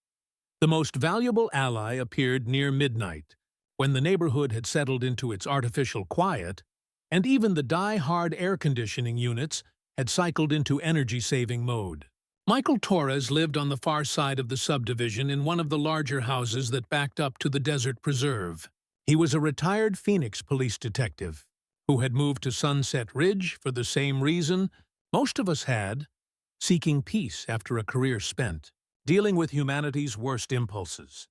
The most valuable ally appeared near midnight, when the neighborhood had settled into its artificial quiet, and even the die-hard air conditioning units had cycled into energy-saving mode. Michael Torres lived on the far side of the subdivision in one of the larger houses that backed up to the desert preserve. He was a retired Phoenix police detective who had moved to Sunset Ridge for the same reason most of us had, seeking peace after a career spent dealing with humanity's worst impulses.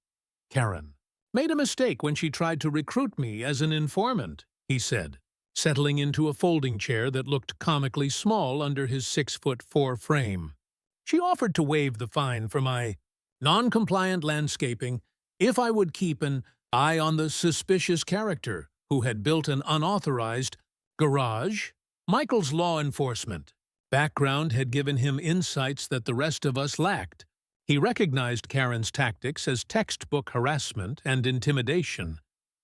Karen made a mistake when she tried to recruit me as an informant, he said, settling into a folding chair that looked comically small under his 6'4" frame. She offered to waive the fine for my non-compliant landscaping if I would keep an eye on the suspicious character who had built an unauthorized garage. Michael's law enforcement background had given him insights that the rest of us lacked. He recognized Karen's tactics as textbook harassment and intimidation,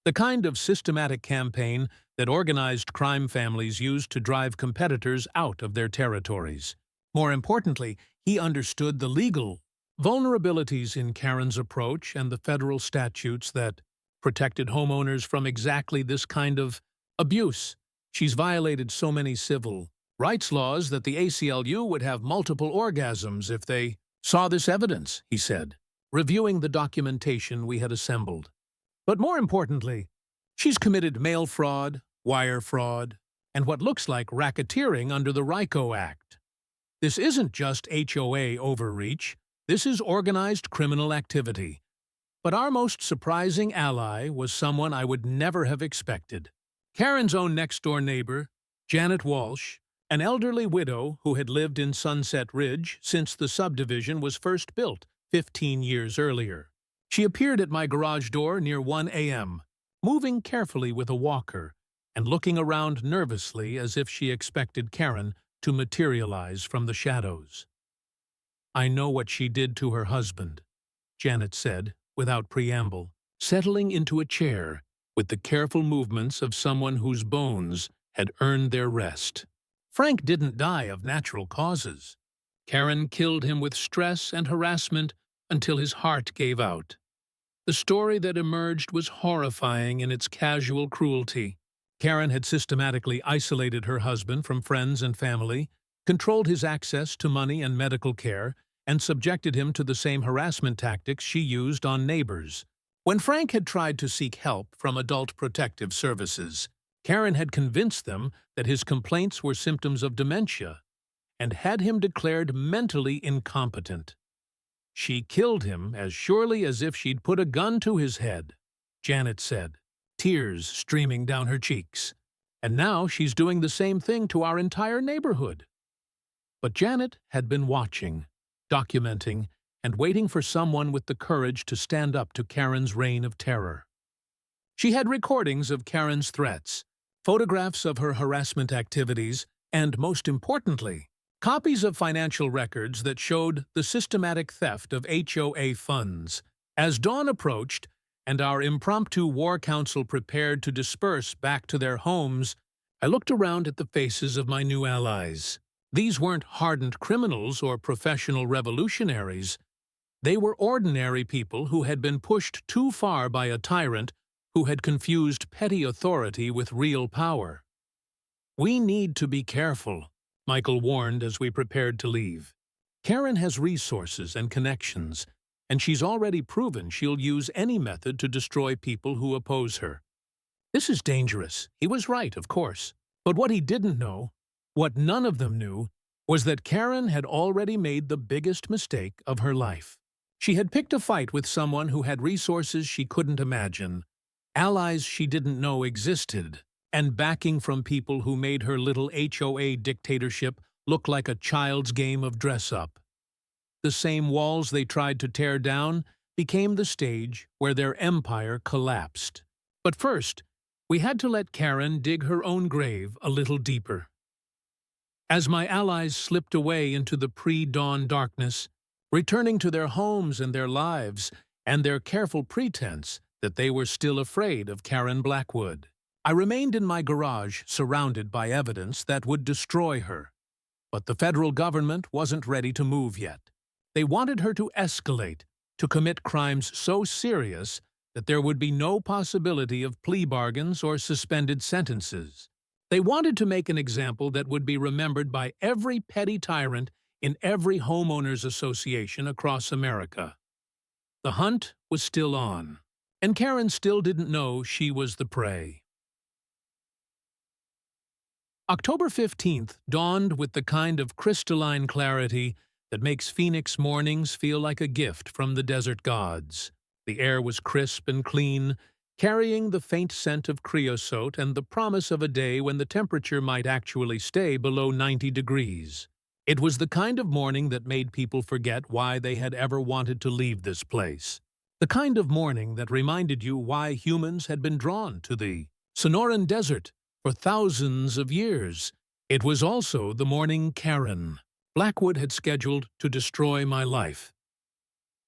the kind of systematic campaign that organized crime families used to drive competitors out of their territories. More importantly, he understood the legal vulnerabilities in Karen's approach and the federal statutes that protected homeowners from exactly this kind of abuse. She's violated so many civil rights laws that the ACLU would have multiple orgasms if they saw this evidence, he said, reviewing the documentation we had assembled. But more importantly, she's committed mail fraud, wire fraud, and what looks like racketeering under the RICO Act. This isn't just HOA overreach, this is organized criminal activity. But our most surprising ally was someone I would never have expected. Karen's own next-door neighbor, Janet Walsh, an elderly widow who had lived in Sunset Ridge since the subdivision was first built 15 years earlier. She appeared at my garage door near 1 a.m., moving carefully with a walker and looking around nervously as if she expected Karen to materialize from the shadows. "I know what she did to her husband," Janet said, without preamble, settling into a chair with the careful movements of someone whose bones had earned their rest. "Frank didn't die of natural causes. Karen killed him with stress and harassment until his heart gave out." The story that emerged was horrifying in its casual cruelty. Karen had systematically isolated her husband from friends and family, controlled his access to money and medical care, and subjected him to the same harassment tactics she used on neighbors. When Frank had tried to seek help from Adult Protective Services, Karen had convinced them that his complaints were symptoms of dementia and had him declared mentally incompetent. "She killed him as surely as if she'd put a gun to his head," Janet said, tears streaming down her cheeks. "And now she's doing the same thing to our entire neighborhood." But Janet had been watching, documenting, and waiting for someone with the courage to stand up to Karen's reign of terror. She had recordings of Karen's threats, photographs of her harassment activities, and, most importantly, copies of financial records that showed the systematic theft of HOA funds. As dawn approached, and our impromptu war council prepared to disperse back to their homes, I looked around at the faces of my new allies. These weren't hardened criminals or professional revolutionaries. They were ordinary people who had been pushed too far by a tyrant who had confused petty authority with real power. "We need to be careful," Michael warned as we prepared to leave. "Karen has resources and connections, and she's already proven she'll use any method to destroy people who oppose her." This is dangerous. He was right, of course. But what he didn't know, what none of them knew, was that Karen had already made the biggest mistake of her life. She had picked a fight with someone who had resources she couldn't imagine, allies she didn't know existed, and backing from people who made her little HOA dictatorship look like a child's game of dress-up. The same walls they tried to tear down became the stage where their empire collapsed. But first, we had to let Karen dig her own grave a little deeper. As my allies slipped away into the pre-dawn darkness, returning to their homes and their lives, and their careful pretense that they were still afraid of Karen Blackwood. I remained in my garage, surrounded by evidence that would destroy her. But the federal government wasn't ready to move yet. They wanted her to escalate, to commit crimes so serious that there would be no possibility of plea bargains or suspended sentences. They wanted to make an example that would be remembered by every petty tyrant in every homeowners association across America. The hunt was still on, and Karen still didn't know she was the prey. October 15th dawned with the kind of crystalline clarity that makes Phoenix mornings feel like a gift from the desert gods. The air was crisp and clean, carrying the faint scent of creosote and the promise of a day when the temperature might actually stay below 90 degrees. It was the kind of morning that made people forget why they had ever wanted to leave this place. The kind of morning that reminded you why humans had been drawn to the Sonoran Desert for thousands of years. It was also the morning Karen Blackwood had scheduled to destroy my life.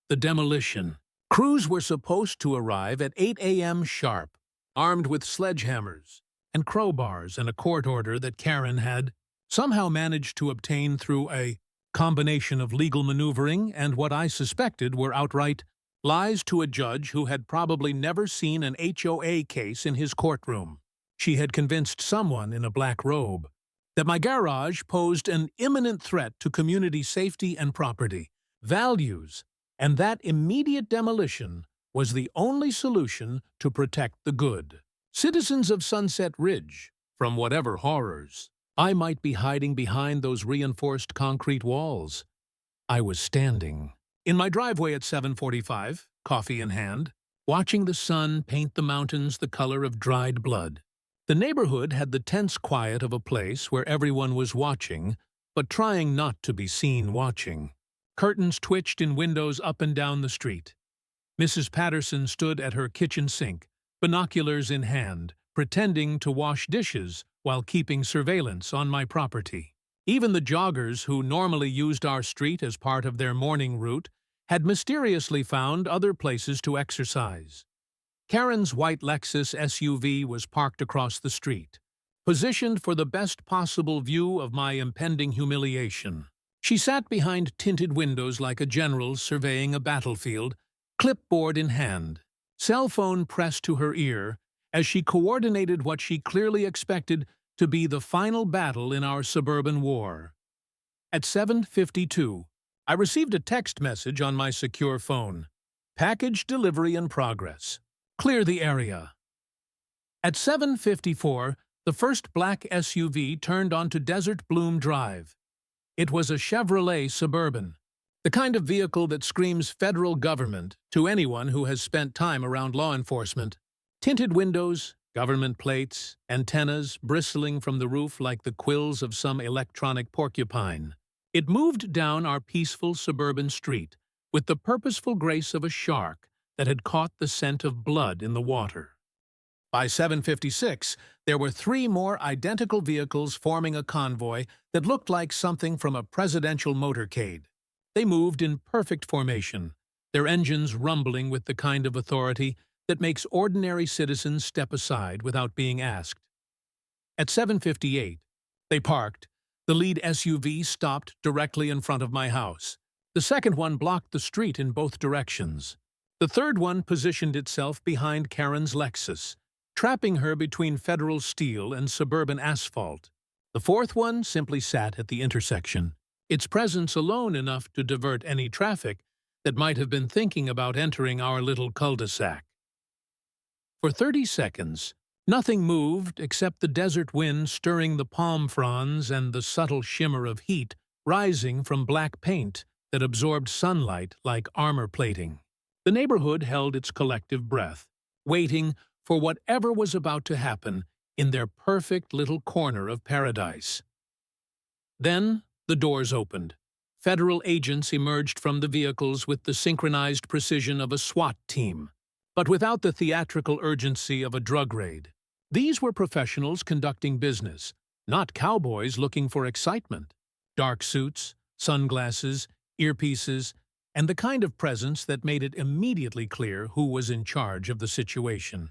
The demolition. Crews were supposed to arrive at 8 a.m. sharp, armed with sledgehammers and crowbars and a court order that Karen had somehow managed to obtain through a combination of legal maneuvering and what I suspected were outright lies to a judge who had probably never seen an HOA case in his courtroom. She had convinced someone in a black robe that my garage posed an imminent threat to community safety and property values, and that immediate demolition was the only solution to protect the good citizens of Sunset Ridge from whatever horrors I might be hiding behind those reinforced concrete walls. I was standing in my driveway at 7:45, coffee in hand, watching the sun paint the mountains the color of dried blood. The neighborhood had the tense quiet of a place where everyone was watching, but trying not to be seen watching. Curtains twitched in windows up and down the street. Mrs. Patterson stood at her kitchen sink, binoculars in hand, pretending to wash dishes while keeping surveillance on my property. Even the joggers who normally used our street as part of their morning route had mysteriously found other places to exercise. Karen's white Lexus SUV was parked across the street, positioned for the best possible view of my impending humiliation. She sat behind tinted windows like a general surveying a battlefield, clipboard in hand, cell phone pressed to her ear, as she coordinated what she clearly expected to be the final battle in our suburban war. At 7:52, I received a text message on my secure phone. Package delivery in progress. Clear the area. At 7:54, the first black SUV turned onto Desert Bloom Drive. It was a Chevrolet Suburban, the kind of vehicle that screams federal government to anyone who has spent time around law enforcement. Tinted windows, government plates, antennas bristling from the roof like the quills of some electronic porcupine. It moved down our peaceful suburban street with the purposeful grace of a shark that had caught the scent of blood in the water. By 7:56, there were 3 more identical vehicles forming a convoy that looked like something from a presidential motorcade. They moved in perfect formation, their engines rumbling with the kind of authority that makes ordinary citizens step aside without being asked. At 7:58, they parked. The lead SUV stopped directly in front of my house. The second one blocked the street in both directions. The third one positioned itself behind Karen's Lexus, trapping her between federal steel and suburban asphalt. The fourth one simply sat at the intersection, its presence alone enough to divert any traffic that might have been thinking about entering our little cul-de-sac. For 30 seconds, nothing moved except the desert wind stirring the palm fronds and the subtle shimmer of heat rising from black paint that absorbed sunlight like armor plating. The neighborhood held its collective breath, waiting for whatever was about to happen in their perfect little corner of paradise. Then the doors opened. Federal agents emerged from the vehicles with the synchronized precision of a SWAT team, but without the theatrical urgency of a drug raid. These were professionals conducting business, not cowboys looking for excitement. Dark suits, sunglasses, earpieces, and the kind of presence that made it immediately clear who was in charge of the situation.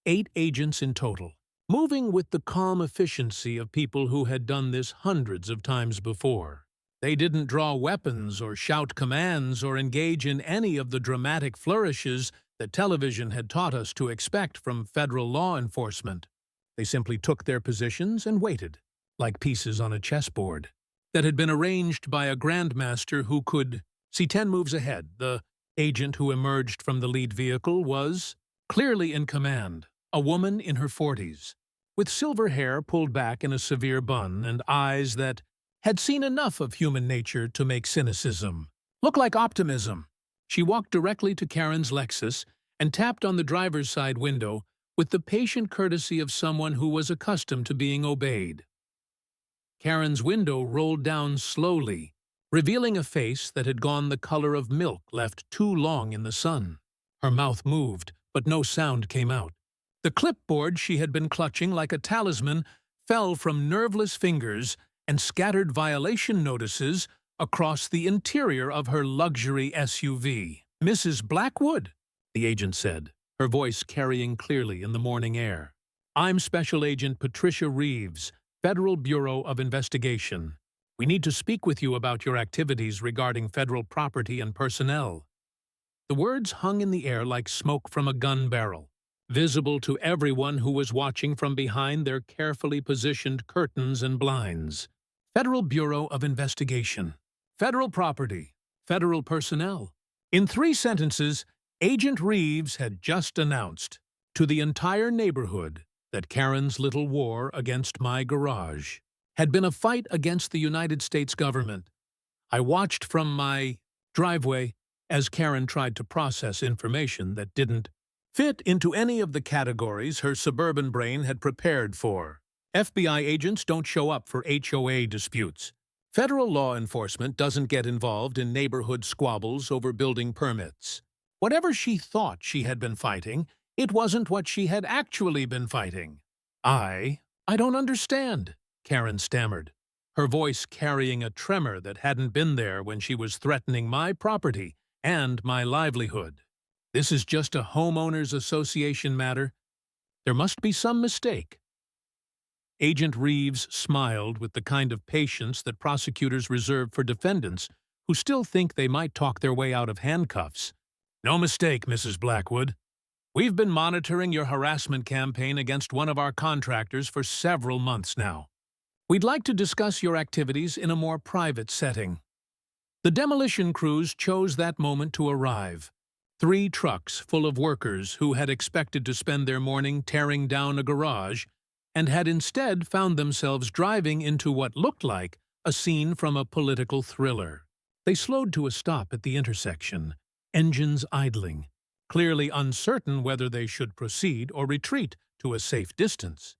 8 agents in total, moving with the calm efficiency of people who had done this hundreds of times before. They didn't draw weapons or shout commands or engage in any of the dramatic flourishes that television had taught us to expect from federal law enforcement. They simply took their positions and waited, like pieces on a chessboard that had been arranged by a grandmaster who could see 10 moves ahead. The agent who emerged from the lead vehicle was clearly in command, a woman in her 40s, with silver hair pulled back in a severe bun and eyes that had seen enough of human nature to make cynicism look like optimism. She walked directly to Karen's Lexus and tapped on the driver's side window with the patient courtesy of someone who was accustomed to being obeyed. Karen's window rolled down slowly, revealing a face that had gone the color of milk left too long in the sun. Her mouth moved, but no sound came out. The clipboard she had been clutching like a talisman fell from nerveless fingers and scattered violation notices across the interior of her luxury SUV. "Mrs. Blackwood," the agent said, her voice carrying clearly in the morning air. "I'm Special Agent Patricia Reeves, Federal Bureau of Investigation. We need to speak with you about your activities regarding federal property and personnel." The words hung in the air like smoke from a gun barrel, visible to everyone who was watching from behind their carefully positioned curtains and blinds. Federal Bureau of Investigation, federal property, federal personnel. In 3 sentences, Agent Reeves had just announced to the entire neighborhood that Karen's little war against my garage had been a fight against the United States government. I watched from my driveway as Karen tried to process information that didn't fit into any of the categories her suburban brain had prepared for. FBI agents don't show up for HOA disputes. Federal law enforcement doesn't get involved in neighborhood squabbles over building permits. Whatever she thought she had been fighting, it wasn't what she had actually been fighting. I don't understand," Karen stammered, her voice carrying a tremor that hadn't been there when she was threatening my property and my livelihood. "This is just a homeowners association matter. There must be some mistake." Agent Reeves smiled with the kind of patience that prosecutors reserve for defendants who still think they might talk their way out of handcuffs. "No mistake, Mrs. Blackwood. We've been monitoring your harassment campaign against one of our contractors for several months now. We'd like to discuss your activities in a more private setting." The demolition crews chose that moment to arrive. 3 trucks full of workers who had expected to spend their morning tearing down a garage and had instead found themselves driving into what looked like a scene from a political thriller. They slowed to a stop at the intersection, engines idling, clearly uncertain whether they should proceed or retreat to a safe distance.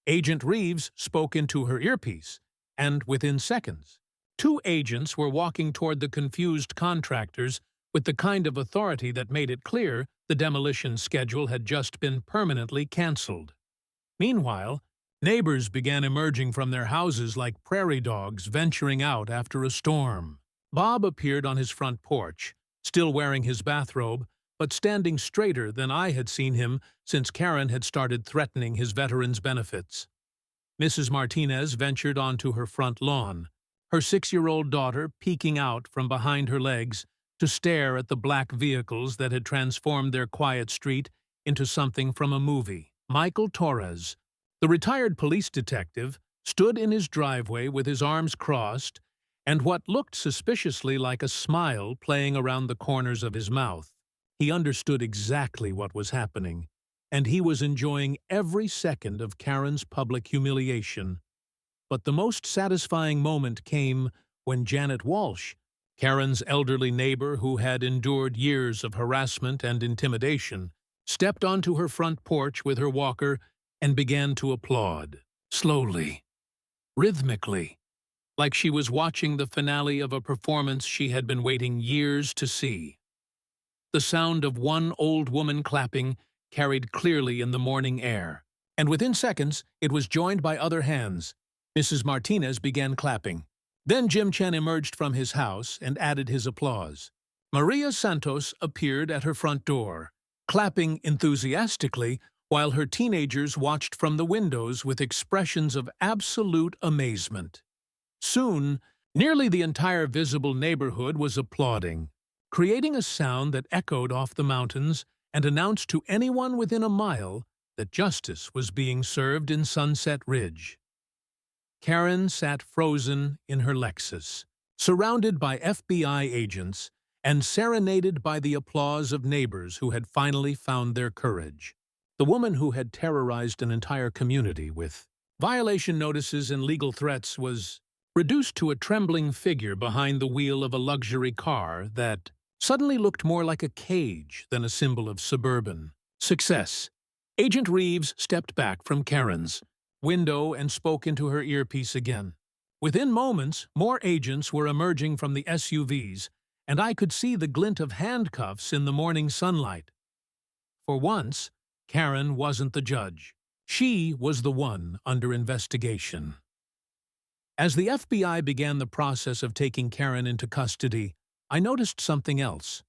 Agent Reeves spoke into her earpiece, and within seconds, 2 agents were walking toward the confused contractors with the kind of authority that made it clear the demolition schedule had just been permanently canceled. Meanwhile, neighbors began emerging from their houses like prairie dogs venturing out after a storm. Bob appeared on his front porch, still wearing his bathrobe, but standing straighter than I had seen him since Karen had started threatening his veterans' benefits. Mrs. Martinez ventured onto her front lawn, her 6-year-old daughter peeking out from behind her legs to stare at the black vehicles that had transformed their quiet street into something from a movie. Michael Torres, the retired police detective, stood in his driveway with his arms crossed and what looked suspiciously like a smile playing around the corners of his mouth. He understood exactly what was happening, and he was enjoying every second of Karen's public humiliation. But the most satisfying moment came when Janet Walsh, Karen's elderly neighbor who had endured years of harassment and intimidation, stepped onto her front porch with her walker and began to applaud, slowly, rhythmically, like she was watching the finale of a performance she had been waiting years to see. The sound of one old woman clapping carried clearly in the morning air, and within seconds it was joined by other hands. Mrs. Martinez began clapping, Then Jim Chen emerged from his house and added his applause. Maria Santos appeared at her front door, clapping enthusiastically while her teenagers watched from the windows with expressions of absolute amazement. Soon, nearly the entire visible neighborhood was applauding, creating a sound that echoed off the mountains and announced to anyone within a mile that justice was being served in Sunset Ridge. Karen sat frozen in her Lexus, surrounded by FBI agents and serenaded by the applause of neighbors who had finally found their courage. The woman who had terrorized an entire community with violation notices and legal threats was reduced to a trembling figure behind the wheel of a luxury car that suddenly looked more like a cage than a symbol of suburban success. Agent Reeves stepped back from Karen's window and spoke into her earpiece again. Within moments, more agents were emerging from the SUVs, and I could see the glint of handcuffs in the morning sunlight. For once, Karen wasn't the judge. She was the one under investigation. As the FBI began the process of taking Karen into custody, I noticed something else.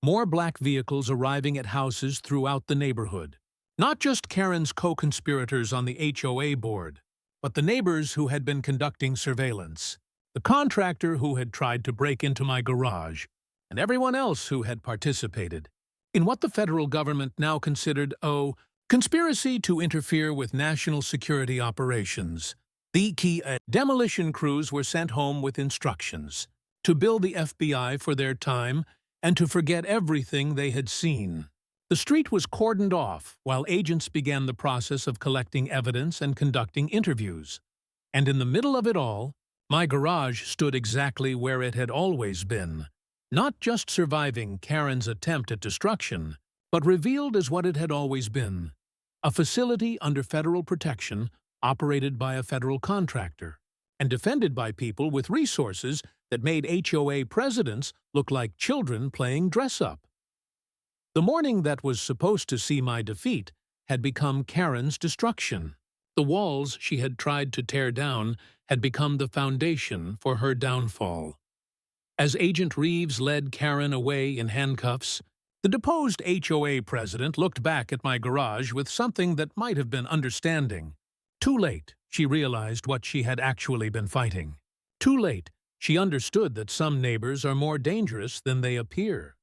More black vehicles arriving at houses throughout the neighborhood. Not just Karen's co-conspirators on the HOA board, but the neighbors who had been conducting surveillance, the contractor who had tried to break into my garage, and everyone else who had participated in what the federal government now considered a conspiracy to interfere with national security operations. The key demolition crews were sent home with instructions to bill the FBI for their time and to forget everything they had seen. The street was cordoned off while agents began the process of collecting evidence and conducting interviews. And in the middle of it all, my garage stood exactly where it had always been, not just surviving Karen's attempt at destruction, but revealed as what it had always been, a facility under federal protection operated by a federal contractor and defended by people with resources that made HOA presidents look like children playing dress-up. The morning that was supposed to see my defeat had become Karen's destruction. The walls she had tried to tear down had become the foundation for her downfall. As Agent Reeves led Karen away in handcuffs, the deposed HOA president looked back at my garage with something that might have been understanding. Too late, she realized what she had actually been fighting. Too late, she understood that some neighbors are more dangerous than they appear.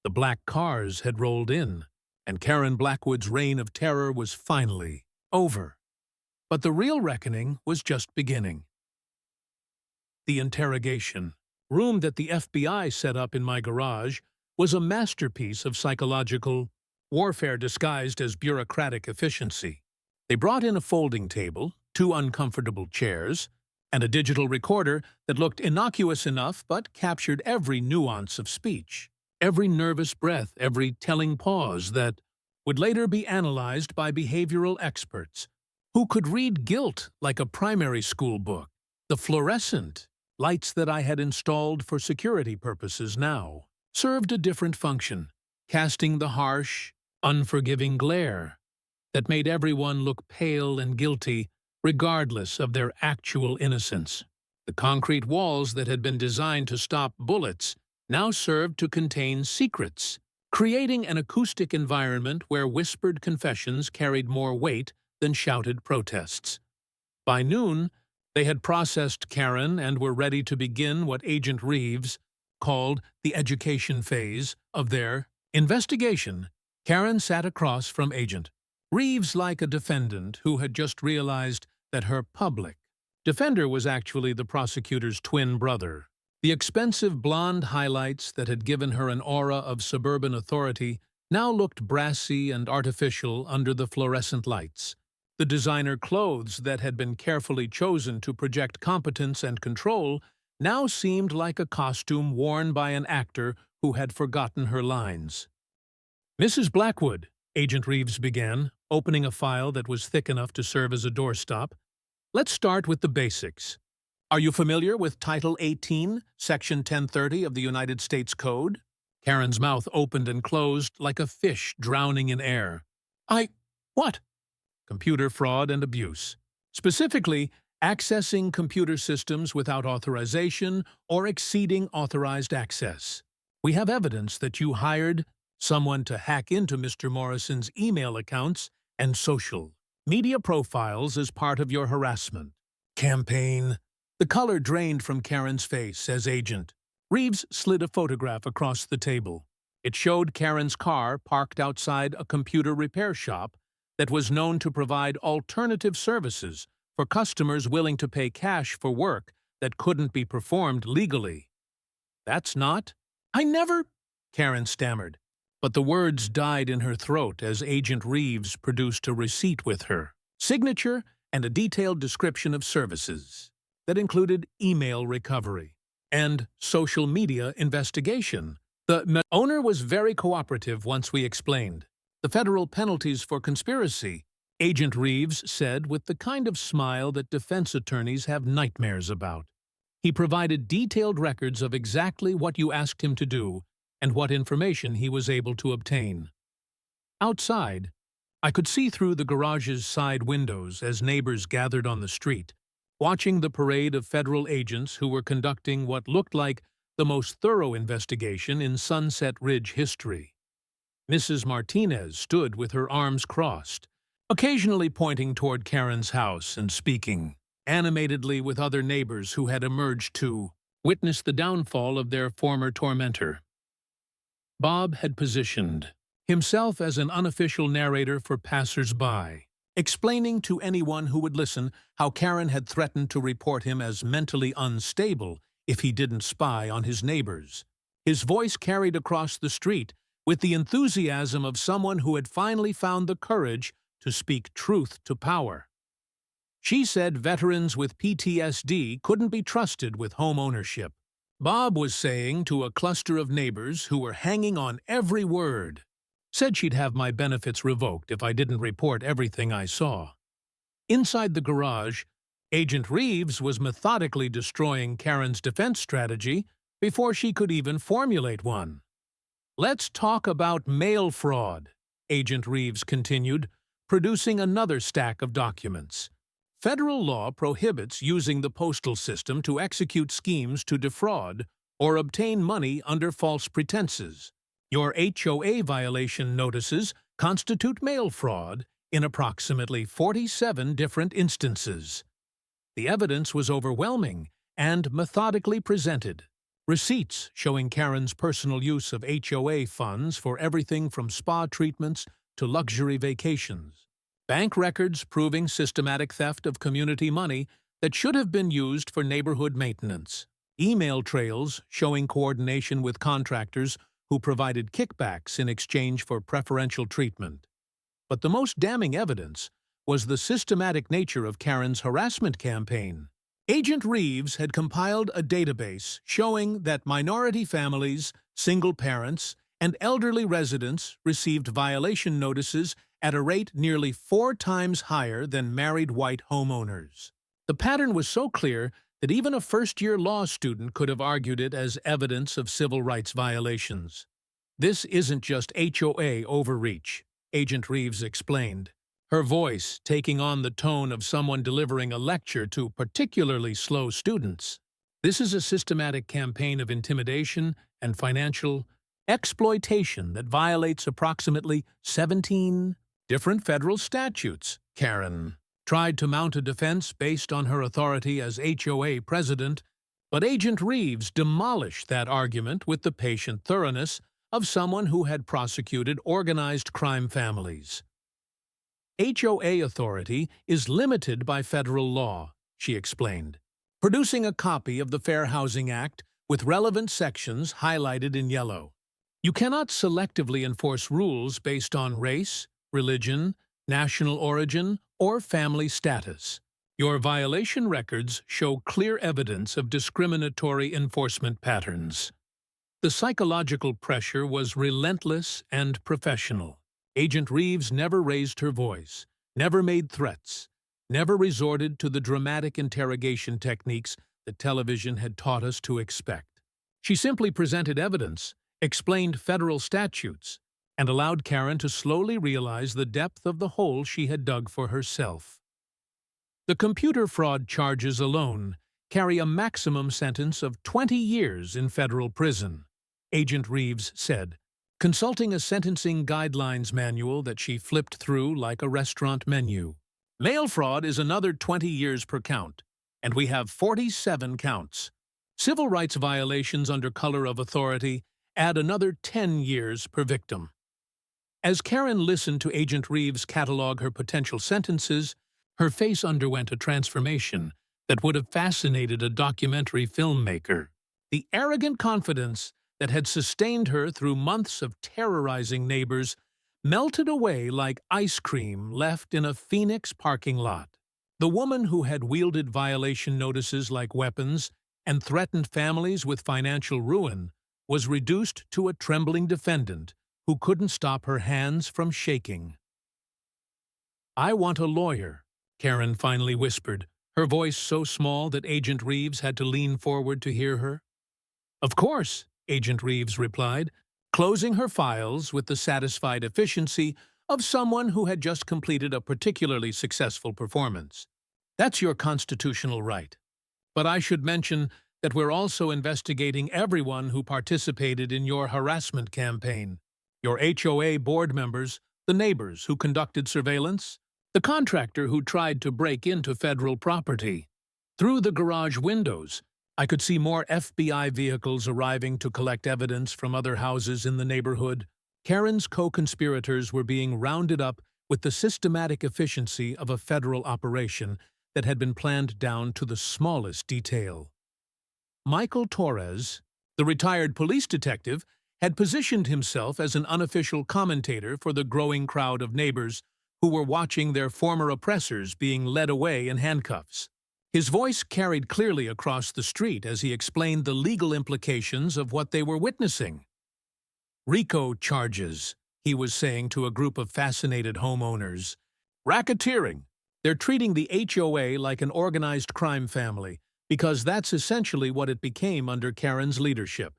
The black cars had rolled in, and Karen Blackwood's reign of terror was finally over. But the real reckoning was just beginning. The interrogation room that the FBI set up in my garage was a masterpiece of psychological warfare disguised as bureaucratic efficiency. They brought in a folding table, 2 uncomfortable chairs, and a digital recorder that looked innocuous enough but captured every nuance of speech, every nervous breath, every telling pause that would later be analyzed by behavioral experts who could read guilt like a primary school book. The fluorescent lights that I had installed for security purposes now served a different function, casting the harsh, unforgiving glare that made everyone look pale and guilty regardless of their actual innocence. The concrete walls that had been designed to stop bullets now served to contain secrets, creating an acoustic environment where whispered confessions carried more weight than shouted protests. By noon, they had processed Karen and were ready to begin what Agent Reeves called the education phase of their investigation. Karen sat across from Agent Reeves like a defendant who had just realized that her public defender was actually the prosecutor's twin brother. The expensive blonde highlights that had given her an aura of suburban authority now looked brassy and artificial under the fluorescent lights. The designer clothes that had been carefully chosen to project competence and control now seemed like a costume worn by an actor who had forgotten her lines. "Mrs. Blackwood," Agent Reeves began, opening a file that was thick enough to serve as a doorstop, "let's start with the basics. Are you familiar with Title 18, Section 1030 of the United States Code?" Karen's mouth opened and closed like a fish drowning in air. What? Computer fraud and abuse. Specifically, accessing computer systems without authorization or exceeding authorized access. We have evidence that you hired someone to hack into Mr. Morrison's email accounts and social media profiles as part of your harassment campaign. The color drained from Karen's face as agent. Reeves slid a photograph across the table. It showed Karen's car parked outside a computer repair shop that was known to provide alternative services for customers willing to pay cash for work that couldn't be performed legally. That's not... I never... Karen stammered, but the words died in her throat as Agent Reeves produced a receipt with her signature and a detailed description of services that included email recovery and social media investigation. The owner was very cooperative once we explained the federal penalties for conspiracy, Agent Reeves said with the kind of smile that defense attorneys have nightmares about. He provided detailed records of exactly what you asked him to do and what information he was able to obtain. Outside, I could see through the garage's side windows as neighbors gathered on the street, watching the parade of federal agents who were conducting what looked like the most thorough investigation in Sunset Ridge history. Mrs. Martinez stood with her arms crossed, occasionally pointing toward Karen's house and speaking animatedly with other neighbors who had emerged to witness the downfall of their former tormentor. Bob had positioned himself as an unofficial narrator for passers-by, explaining to anyone who would listen how Karen had threatened to report him as mentally unstable if he didn't spy on his neighbors. His voice carried across the street with the enthusiasm of someone who had finally found the courage to speak truth to power. She said veterans with PTSD couldn't be trusted with home ownership. Bob was saying to a cluster of neighbors who were hanging on every word. Said she'd have my benefits revoked if I didn't report everything I saw. Inside the garage, Agent Reeves was methodically destroying Karen's defense strategy before she could even formulate one. Let's talk about mail fraud, Agent Reeves continued, producing another stack of documents. Federal law prohibits using the postal system to execute schemes to defraud or obtain money under false pretenses. Your HOA violation notices constitute mail fraud in approximately 47 different instances. The evidence was overwhelming and methodically presented. Receipts showing Karen's personal use of HOA funds for everything from spa treatments to luxury vacations. Bank records proving systematic theft of community money that should have been used for neighborhood maintenance. Email trails showing coordination with contractors who provided kickbacks in exchange for preferential treatment. But the most damning evidence was the systematic nature of Karen's harassment campaign. Agent Reeves had compiled a database showing that minority families, single parents, and elderly residents received violation notices at a rate nearly 4 times higher than married white homeowners. The pattern was so clear that even a first-year law student could have argued it as evidence of civil rights violations. This isn't just HOA overreach, Agent Reeves explained, her voice taking on the tone of someone delivering a lecture to particularly slow students. This is a systematic campaign of intimidation and financial exploitation that violates approximately 17 different federal statutes. Karen tried to mount a defense based on her authority as HOA president, but Agent Reeves demolished that argument with the patient thoroughness of someone who had prosecuted organized crime families. HOA authority is limited by federal law, she explained, producing a copy of the Fair Housing Act with relevant sections highlighted in yellow. You cannot selectively enforce rules based on race, religion, national origin, or family status. Your violation records show clear evidence of discriminatory enforcement patterns. The psychological pressure was relentless and professional. Agent Reeves never raised her voice, never made threats, never resorted to the dramatic interrogation techniques that television had taught us to expect. She simply presented evidence, explained federal statutes, and allowed Karen to slowly realize the depth of the hole she had dug for herself. The computer fraud charges alone carry a maximum sentence of 20 years in federal prison, Agent Reeves said, consulting a sentencing guidelines manual that she flipped through like a restaurant menu. Mail fraud is another 20 years per count, and we have 47 counts. Civil rights violations under color of authority add another 10 years per victim. As Karen listened to Agent Reeves catalog her potential sentences, her face underwent a transformation that would have fascinated a documentary filmmaker. The arrogant confidence that had sustained her through months of terrorizing neighbors melted away like ice cream left in a Phoenix parking lot. The woman who had wielded violation notices like weapons and threatened families with financial ruin was reduced to a trembling defendant who couldn't stop her hands from shaking. "I want a lawyer," Karen finally whispered, her voice so small that Agent Reeves had to lean forward to hear her. "Of course," Agent Reeves replied, closing her files with the satisfied efficiency of someone who had just completed a particularly successful performance. "That's your constitutional right. But I should mention that we're also investigating everyone who participated in your harassment campaign. Your HOA board members, the neighbors who conducted surveillance, the contractor who tried to break into federal property. Through the garage windows, I could see more FBI vehicles arriving to collect evidence from other houses in the neighborhood. Karen's co-conspirators were being rounded up with the systematic efficiency of a federal operation that had been planned down to the smallest detail. Michael Torres, the retired police detective, had positioned himself as an unofficial commentator for the growing crowd of neighbors who were watching their former oppressors being led away in handcuffs. His voice carried clearly across the street as he explained the legal implications of what they were witnessing. "RICO charges," he was saying to a group of fascinated homeowners. "Racketeering. They're treating the HOA like an organized crime family, because that's essentially what it became under Karen's leadership."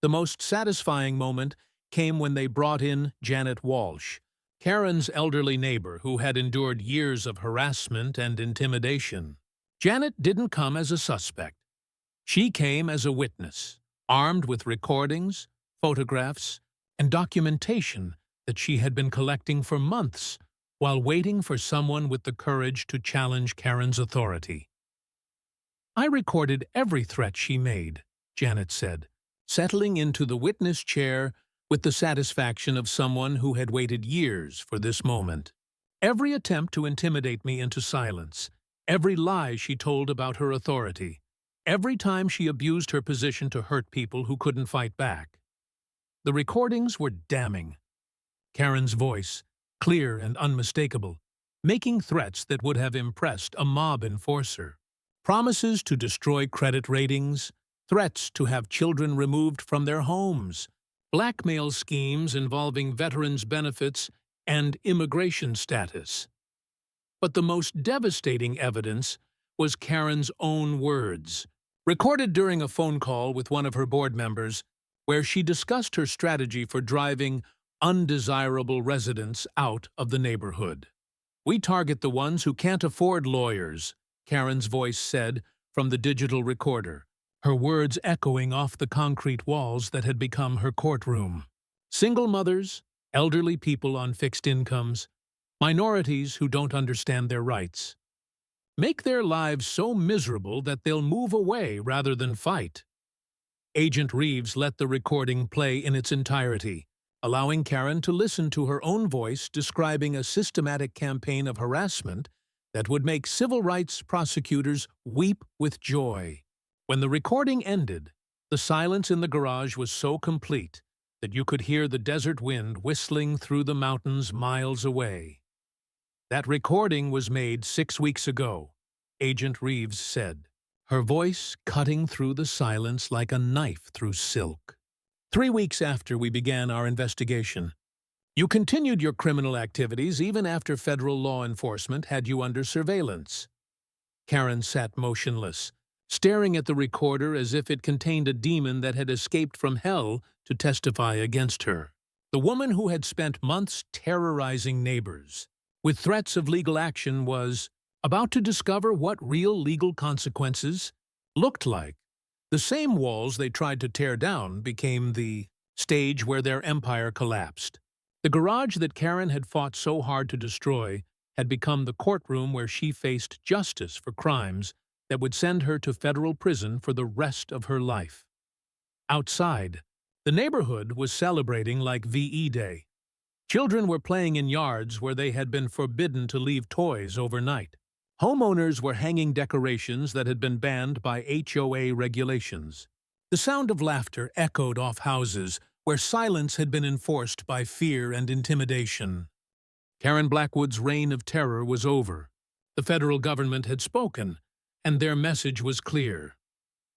The most satisfying moment came when they brought in Janet Walsh, Karen's elderly neighbor who had endured years of harassment and intimidation. Janet didn't come as a suspect. She came as a witness, armed with recordings, photographs, and documentation that she had been collecting for months while waiting for someone with the courage to challenge Karen's authority. "I recorded every threat she made," Janet said, settling into the witness chair with the satisfaction of someone who had waited years for this moment. "Every attempt to intimidate me into silence, every lie she told about her authority, every time she abused her position to hurt people who couldn't fight back." The recordings were damning. Karen's voice, clear and unmistakable, making threats that would have impressed a mob enforcer. Promises to destroy credit ratings, threats to have children removed from their homes, blackmail schemes involving veterans' benefits and immigration status. But the most devastating evidence was Karen's own words, recorded during a phone call with one of her board members, where she discussed her strategy for driving undesirable residents out of the neighborhood. "We target the ones who can't afford lawyers," Karen's voice said from the digital recorder, her words echoing off the concrete walls that had become her courtroom. "Single mothers, elderly people on fixed incomes, minorities who don't understand their rights. Make their lives so miserable that they'll move away rather than fight." Agent Reeves let the recording play in its entirety, allowing Karen to listen to her own voice describing a systematic campaign of harassment that would make civil rights prosecutors weep with joy. When the recording ended, the silence in the garage was so complete that you could hear the desert wind whistling through the mountains miles away. "That recording was made 6 weeks ago," Agent Reeves said, her voice cutting through the silence like a knife through silk. "3 weeks after we began our investigation. You continued your criminal activities even after federal law enforcement had you under surveillance." Karen sat motionless, staring at the recorder as if it contained a demon that had escaped from hell to testify against her. The woman who had spent months terrorizing neighbors with threats of legal action was about to discover what real legal consequences looked like. The same walls they tried to tear down became the stage where their empire collapsed. The garage that Karen had fought so hard to destroy had become the courtroom where she faced justice for crimes that would send her to federal prison for the rest of her life. Outside, the neighborhood was celebrating like VE Day. Children were playing in yards where they had been forbidden to leave toys overnight. Homeowners were hanging decorations that had been banned by HOA regulations. The sound of laughter echoed off houses where silence had been enforced by fear and intimidation. Karen Blackwood's reign of terror was over. The federal government had spoken, and their message was clear.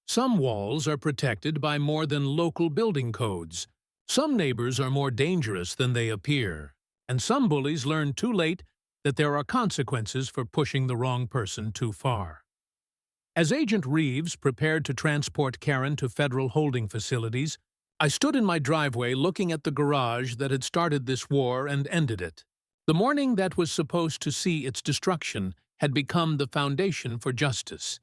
Some walls are protected by more than local building codes. Some neighbors are more dangerous than they appear. And some bullies learn too late that there are consequences for pushing the wrong person too far. As Agent Reeves prepared to transport Karen to federal holding facilities, I stood in my driveway looking at the garage that had started this war and ended it. The morning that was supposed to see its destruction had become the foundation for justice.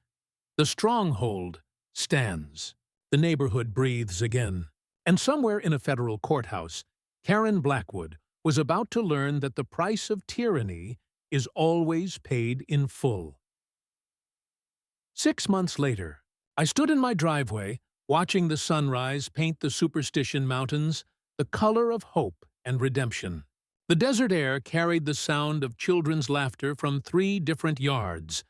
The stronghold stands. The neighborhood breathes again. And somewhere in a federal courthouse, Karen Blackwood was about to learn that the price of tyranny is always paid in full. 6 months later, I stood in my driveway, watching the sunrise paint the Superstition Mountains the color of hope and redemption. The desert air carried the sound of children's laughter from 3 different yards,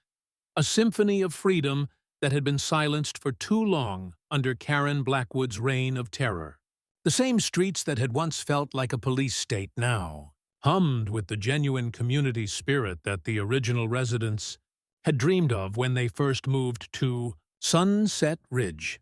a symphony of freedom that had been silenced for too long under Karen Blackwood's reign of terror. The same streets that had once felt like a police state now hummed with the genuine community spirit that the original residents had dreamed of when they first moved to Sunset Ridge.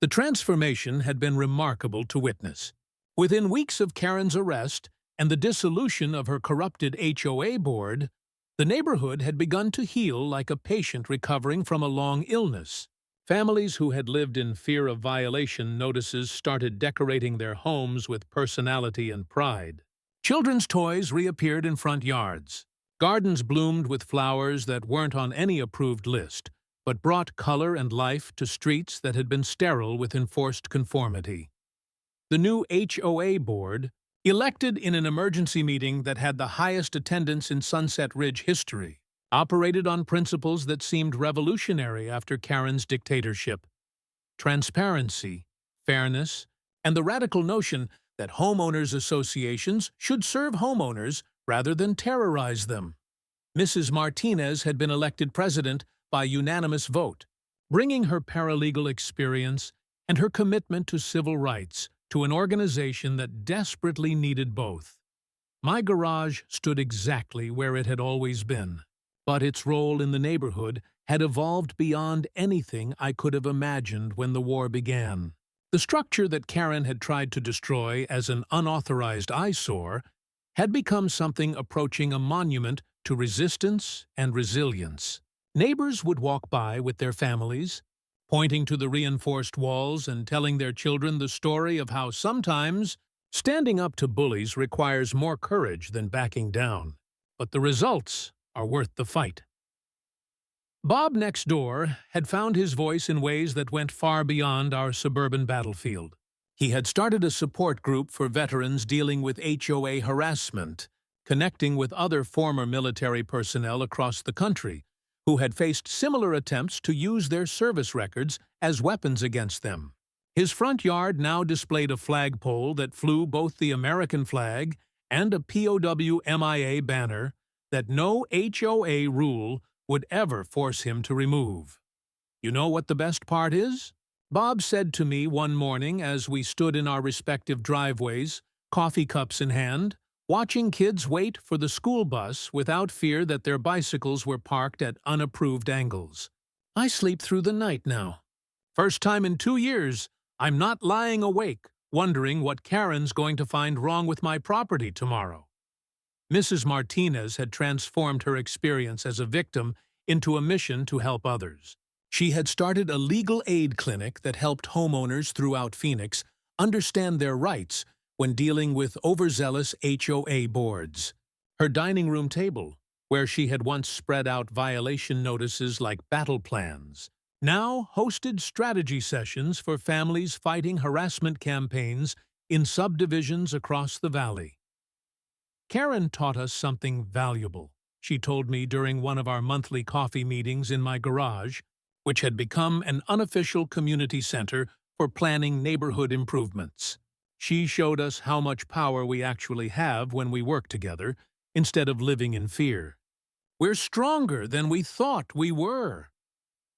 The transformation had been remarkable to witness. Within weeks of Karen's arrest and the dissolution of her corrupted HOA board, the neighborhood had begun to heal like a patient recovering from a long illness. Families who had lived in fear of violation notices started decorating their homes with personality and pride. Children's toys reappeared in front yards. Gardens bloomed with flowers that weren't on any approved list, but brought color and life to streets that had been sterile with enforced conformity. The new HOA board, elected in an emergency meeting that had the highest attendance in Sunset Ridge history, operated on principles that seemed revolutionary after Karen's dictatorship: transparency, fairness, and the radical notion that homeowners associations should serve homeowners rather than terrorize them. Mrs. Martinez had been elected president by unanimous vote, bringing her paralegal experience and her commitment to civil rights to an organization that desperately needed both. My garage stood exactly where it had always been, but its role in the neighborhood had evolved beyond anything I could have imagined when the war began. The structure that Karen had tried to destroy as an unauthorized eyesore had become something approaching a monument to resistance and resilience. Neighbors would walk by with their families, pointing to the reinforced walls and telling their children the story of how sometimes standing up to bullies requires more courage than backing down, but the results are worth the fight. Bob next door had found his voice in ways that went far beyond our suburban battlefield. He had started a support group for veterans dealing with HOA harassment, connecting with other former military personnel across the country who had faced similar attempts to use their service records as weapons against them. His front yard now displayed a flagpole that flew both the American flag and a POW MIA banner that no HOA rule would ever force him to remove. You know what the best part is? Bob said to me one morning as we stood in our respective driveways, coffee cups in hand, watching kids wait for the school bus without fear that their bicycles were parked at unapproved angles. I sleep through the night now. First time in 2 years, I'm not lying awake, wondering what Karen's going to find wrong with my property tomorrow. Mrs. Martinez had transformed her experience as a victim into a mission to help others. She had started a legal aid clinic that helped homeowners throughout Phoenix understand their rights when dealing with overzealous HOA boards. Her dining room table, where she had once spread out violation notices like battle plans, now hosted strategy sessions for families fighting harassment campaigns in subdivisions across the valley. Karen taught us something valuable, she told me during one of our monthly coffee meetings in my garage, which had become an unofficial community center for planning neighborhood improvements. She showed us how much power we actually have when we work together, instead of living in fear. We're stronger than we thought we were.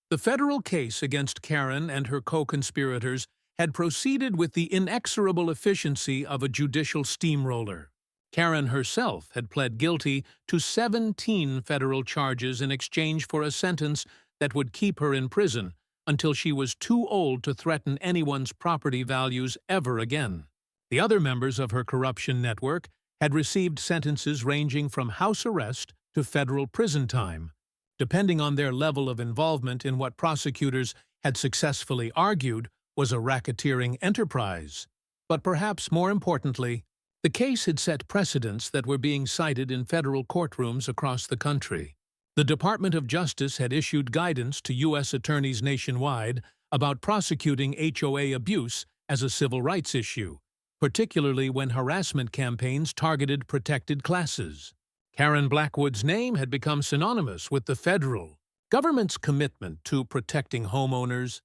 The federal case against Karen and her co-conspirators had proceeded with the inexorable efficiency of a judicial steamroller. Karen herself had pled guilty to 17 federal charges in exchange for a sentence that would keep her in prison until she was too old to threaten anyone's property values ever again. The other members of her corruption network had received sentences ranging from house arrest to federal prison time, depending on their level of involvement in what prosecutors had successfully argued was a racketeering enterprise. But perhaps more importantly, the case had set precedents that were being cited in federal courtrooms across the country. The Department of Justice had issued guidance to U.S. attorneys nationwide about prosecuting HOA abuse as a civil rights issue, particularly when harassment campaigns targeted protected classes. Karen Blackwood's name had become synonymous with the federal government's commitment to protecting homeowners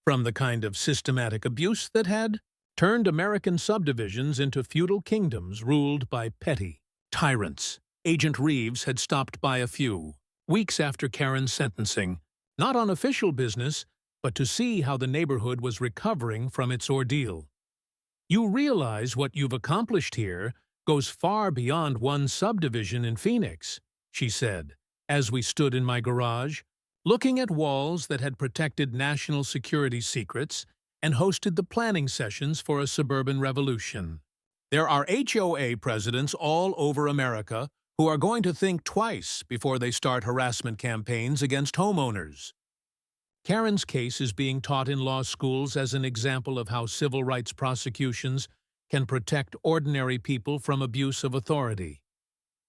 from the kind of systematic abuse that had turned American subdivisions into feudal kingdoms ruled by petty tyrants. Agent Reeves had stopped by a few weeks after Karen's sentencing, not on official business, but to see how the neighborhood was recovering from its ordeal. "You realize what you've accomplished here goes far beyond one subdivision in Phoenix," she said, as we stood in my garage, looking at walls that had protected national security secrets and hosted the planning sessions for a suburban revolution. "There are HOA presidents all over America who are going to think twice before they start harassment campaigns against homeowners." Karen's case is being taught in law schools as an example of how civil rights prosecutions can protect ordinary people from abuse of authority.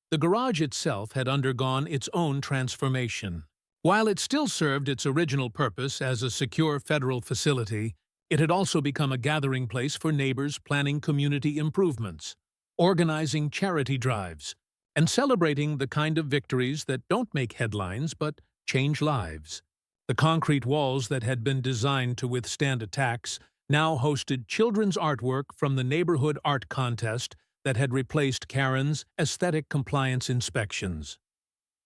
The garage itself had undergone its own transformation. While it still served its original purpose as a secure federal facility, it had also become a gathering place for neighbors planning community improvements, organizing charity drives, and celebrating the kind of victories that don't make headlines but change lives. The concrete walls that had been designed to withstand attacks now hosted children's artwork from the neighborhood art contest that had replaced Karen's aesthetic compliance inspections.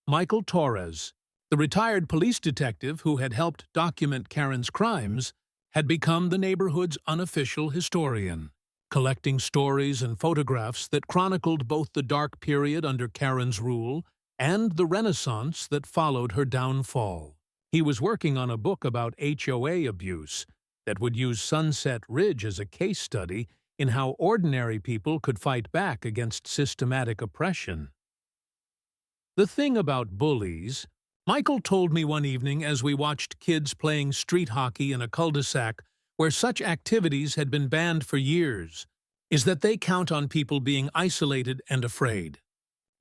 Michael Torres, the retired police detective who had helped document Karen's crimes, had become the neighborhood's unofficial historian, collecting stories and photographs that chronicled both the dark period under Karen's rule and the Renaissance that followed her downfall. He was working on a book about HOA abuse that would use Sunset Ridge as a case study in how ordinary people could fight back against systematic oppression. "The thing about bullies," Michael told me one evening as we watched kids playing street hockey in a cul-de-sac where such activities had been banned for years, "is that they count on people being isolated and afraid."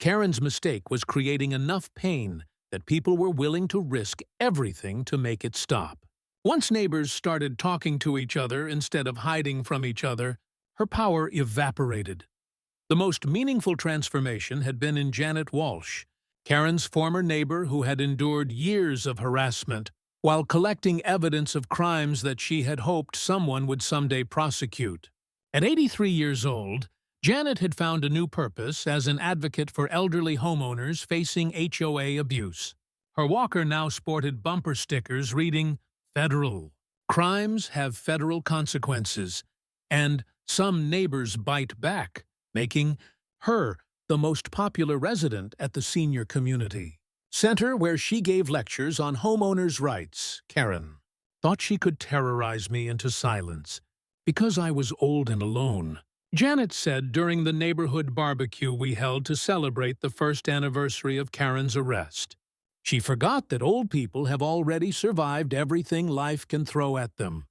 Karen's mistake was creating enough pain that people were willing to risk everything to make it stop. Once neighbors started talking to each other instead of hiding from each other, her power evaporated. The most meaningful transformation had been in Janet Walsh, Karen's former neighbor who had endured years of harassment while collecting evidence of crimes that she had hoped someone would someday prosecute. At 83 years old, Janet had found a new purpose as an advocate for elderly homeowners facing HOA abuse. Her walker now sported bumper stickers reading, "Federal. Crimes have federal consequences," and "Some neighbors bite back," making her the most popular resident at the senior community center where she gave lectures on homeowners' rights. Karen thought she could terrorize me into silence because I was old and alone, Janet said during the neighborhood barbecue we held to celebrate the first anniversary of Karen's arrest. She forgot that old people have already survived everything life can throw at them.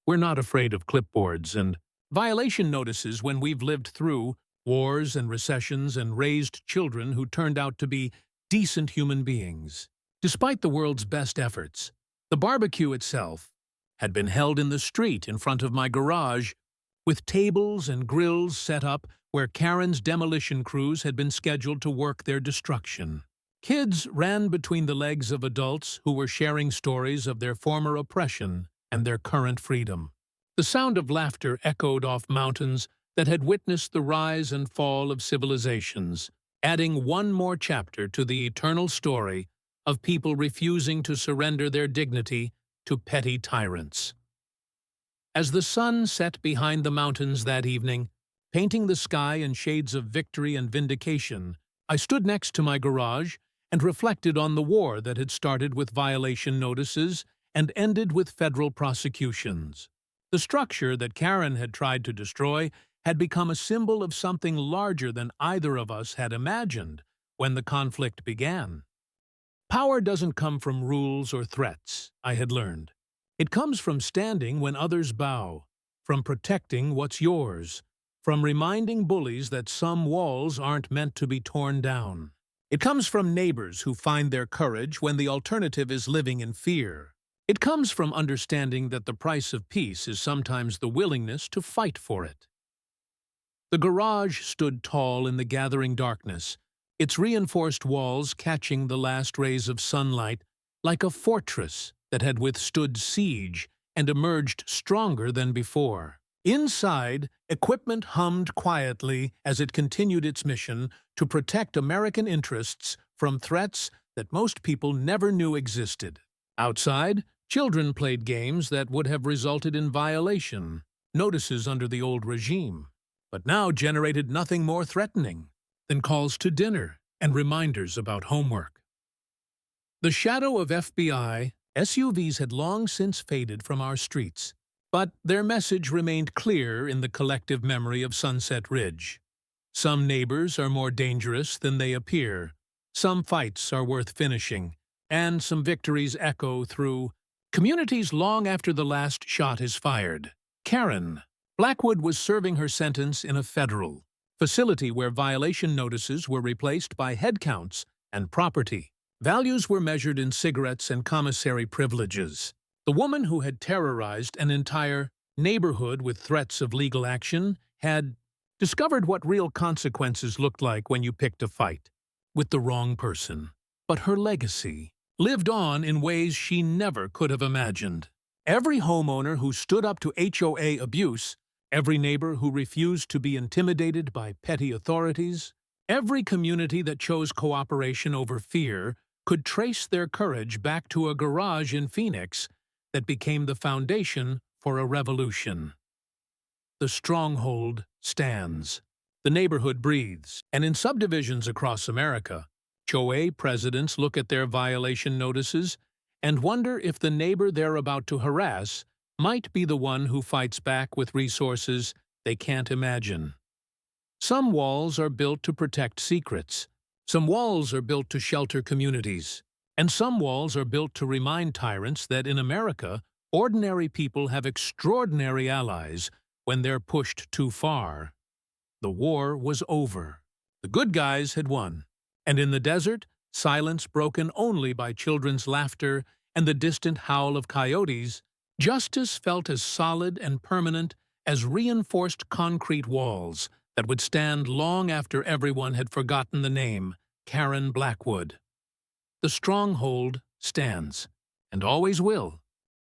We're not afraid of clipboards and violation notices when we've lived through wars and recessions and raised children who turned out to be decent human beings. Despite the world's best efforts, the barbecue itself had been held in the street in front of my garage, with tables and grills set up where Karen's demolition crews had been scheduled to work their destruction. Kids ran between the legs of adults who were sharing stories of their former oppression and their current freedom. The sound of laughter echoed off mountains that had witnessed the rise and fall of civilizations, adding one more chapter to the eternal story of people refusing to surrender their dignity to petty tyrants. As the sun set behind the mountains that evening, painting the sky in shades of victory and vindication, I stood next to my garage and reflected on the war that had started with violation notices and ended with federal prosecutions. The structure that Karen had tried to destroy had become a symbol of something larger than either of us had imagined when the conflict began. Power doesn't come from rules or threats, I had learned. It comes from standing when others bow, from protecting what's yours, from reminding bullies that some walls aren't meant to be torn down. It comes from neighbors who find their courage when the alternative is living in fear. It comes from understanding that the price of peace is sometimes the willingness to fight for it. The garage stood tall in the gathering darkness, its reinforced walls catching the last rays of sunlight like a fortress that had withstood siege and emerged stronger than before. Inside, equipment hummed quietly as it continued its mission to protect American interests from threats that most people never knew existed. Outside, children played games that would have resulted in violation notices under the old regime, but now generated nothing more threatening than calls to dinner and reminders about homework. The shadow of FBI SUVs had long since faded from our streets, but their message remained clear in the collective memory of Sunset Ridge. Some neighbors are more dangerous than they appear, some fights are worth finishing, and some victories echo through communities long after the last shot is fired. Karen Blackwood was serving her sentence in a federal facility where violation notices were replaced by head counts and property. Values were measured in cigarettes and commissary privileges. The woman who had terrorized an entire neighborhood with threats of legal action had discovered what real consequences looked like when you picked a fight with the wrong person. But her legacy lived on in ways she never could have imagined. Every homeowner who stood up to HOA abuse, every neighbor who refused to be intimidated by petty authorities, every community that chose cooperation over fear could trace their courage back to a garage in Phoenix that became the foundation for a revolution. The stronghold stands. The neighborhood breathes. And in subdivisions across America, HOA presidents look at their violation notices and wonder if the neighbor they're about to harass might be the one who fights back with resources they can't imagine. Some walls are built to protect secrets. Some walls are built to shelter communities. And some walls are built to remind tyrants that in America, ordinary people have extraordinary allies when they're pushed too far. The war was over. The good guys had won. And in the desert, silence broken only by children's laughter and the distant howl of coyotes, justice felt as solid and permanent as reinforced concrete walls that would stand long after everyone had forgotten the name Karen Blackwood. The stronghold stands, and always will.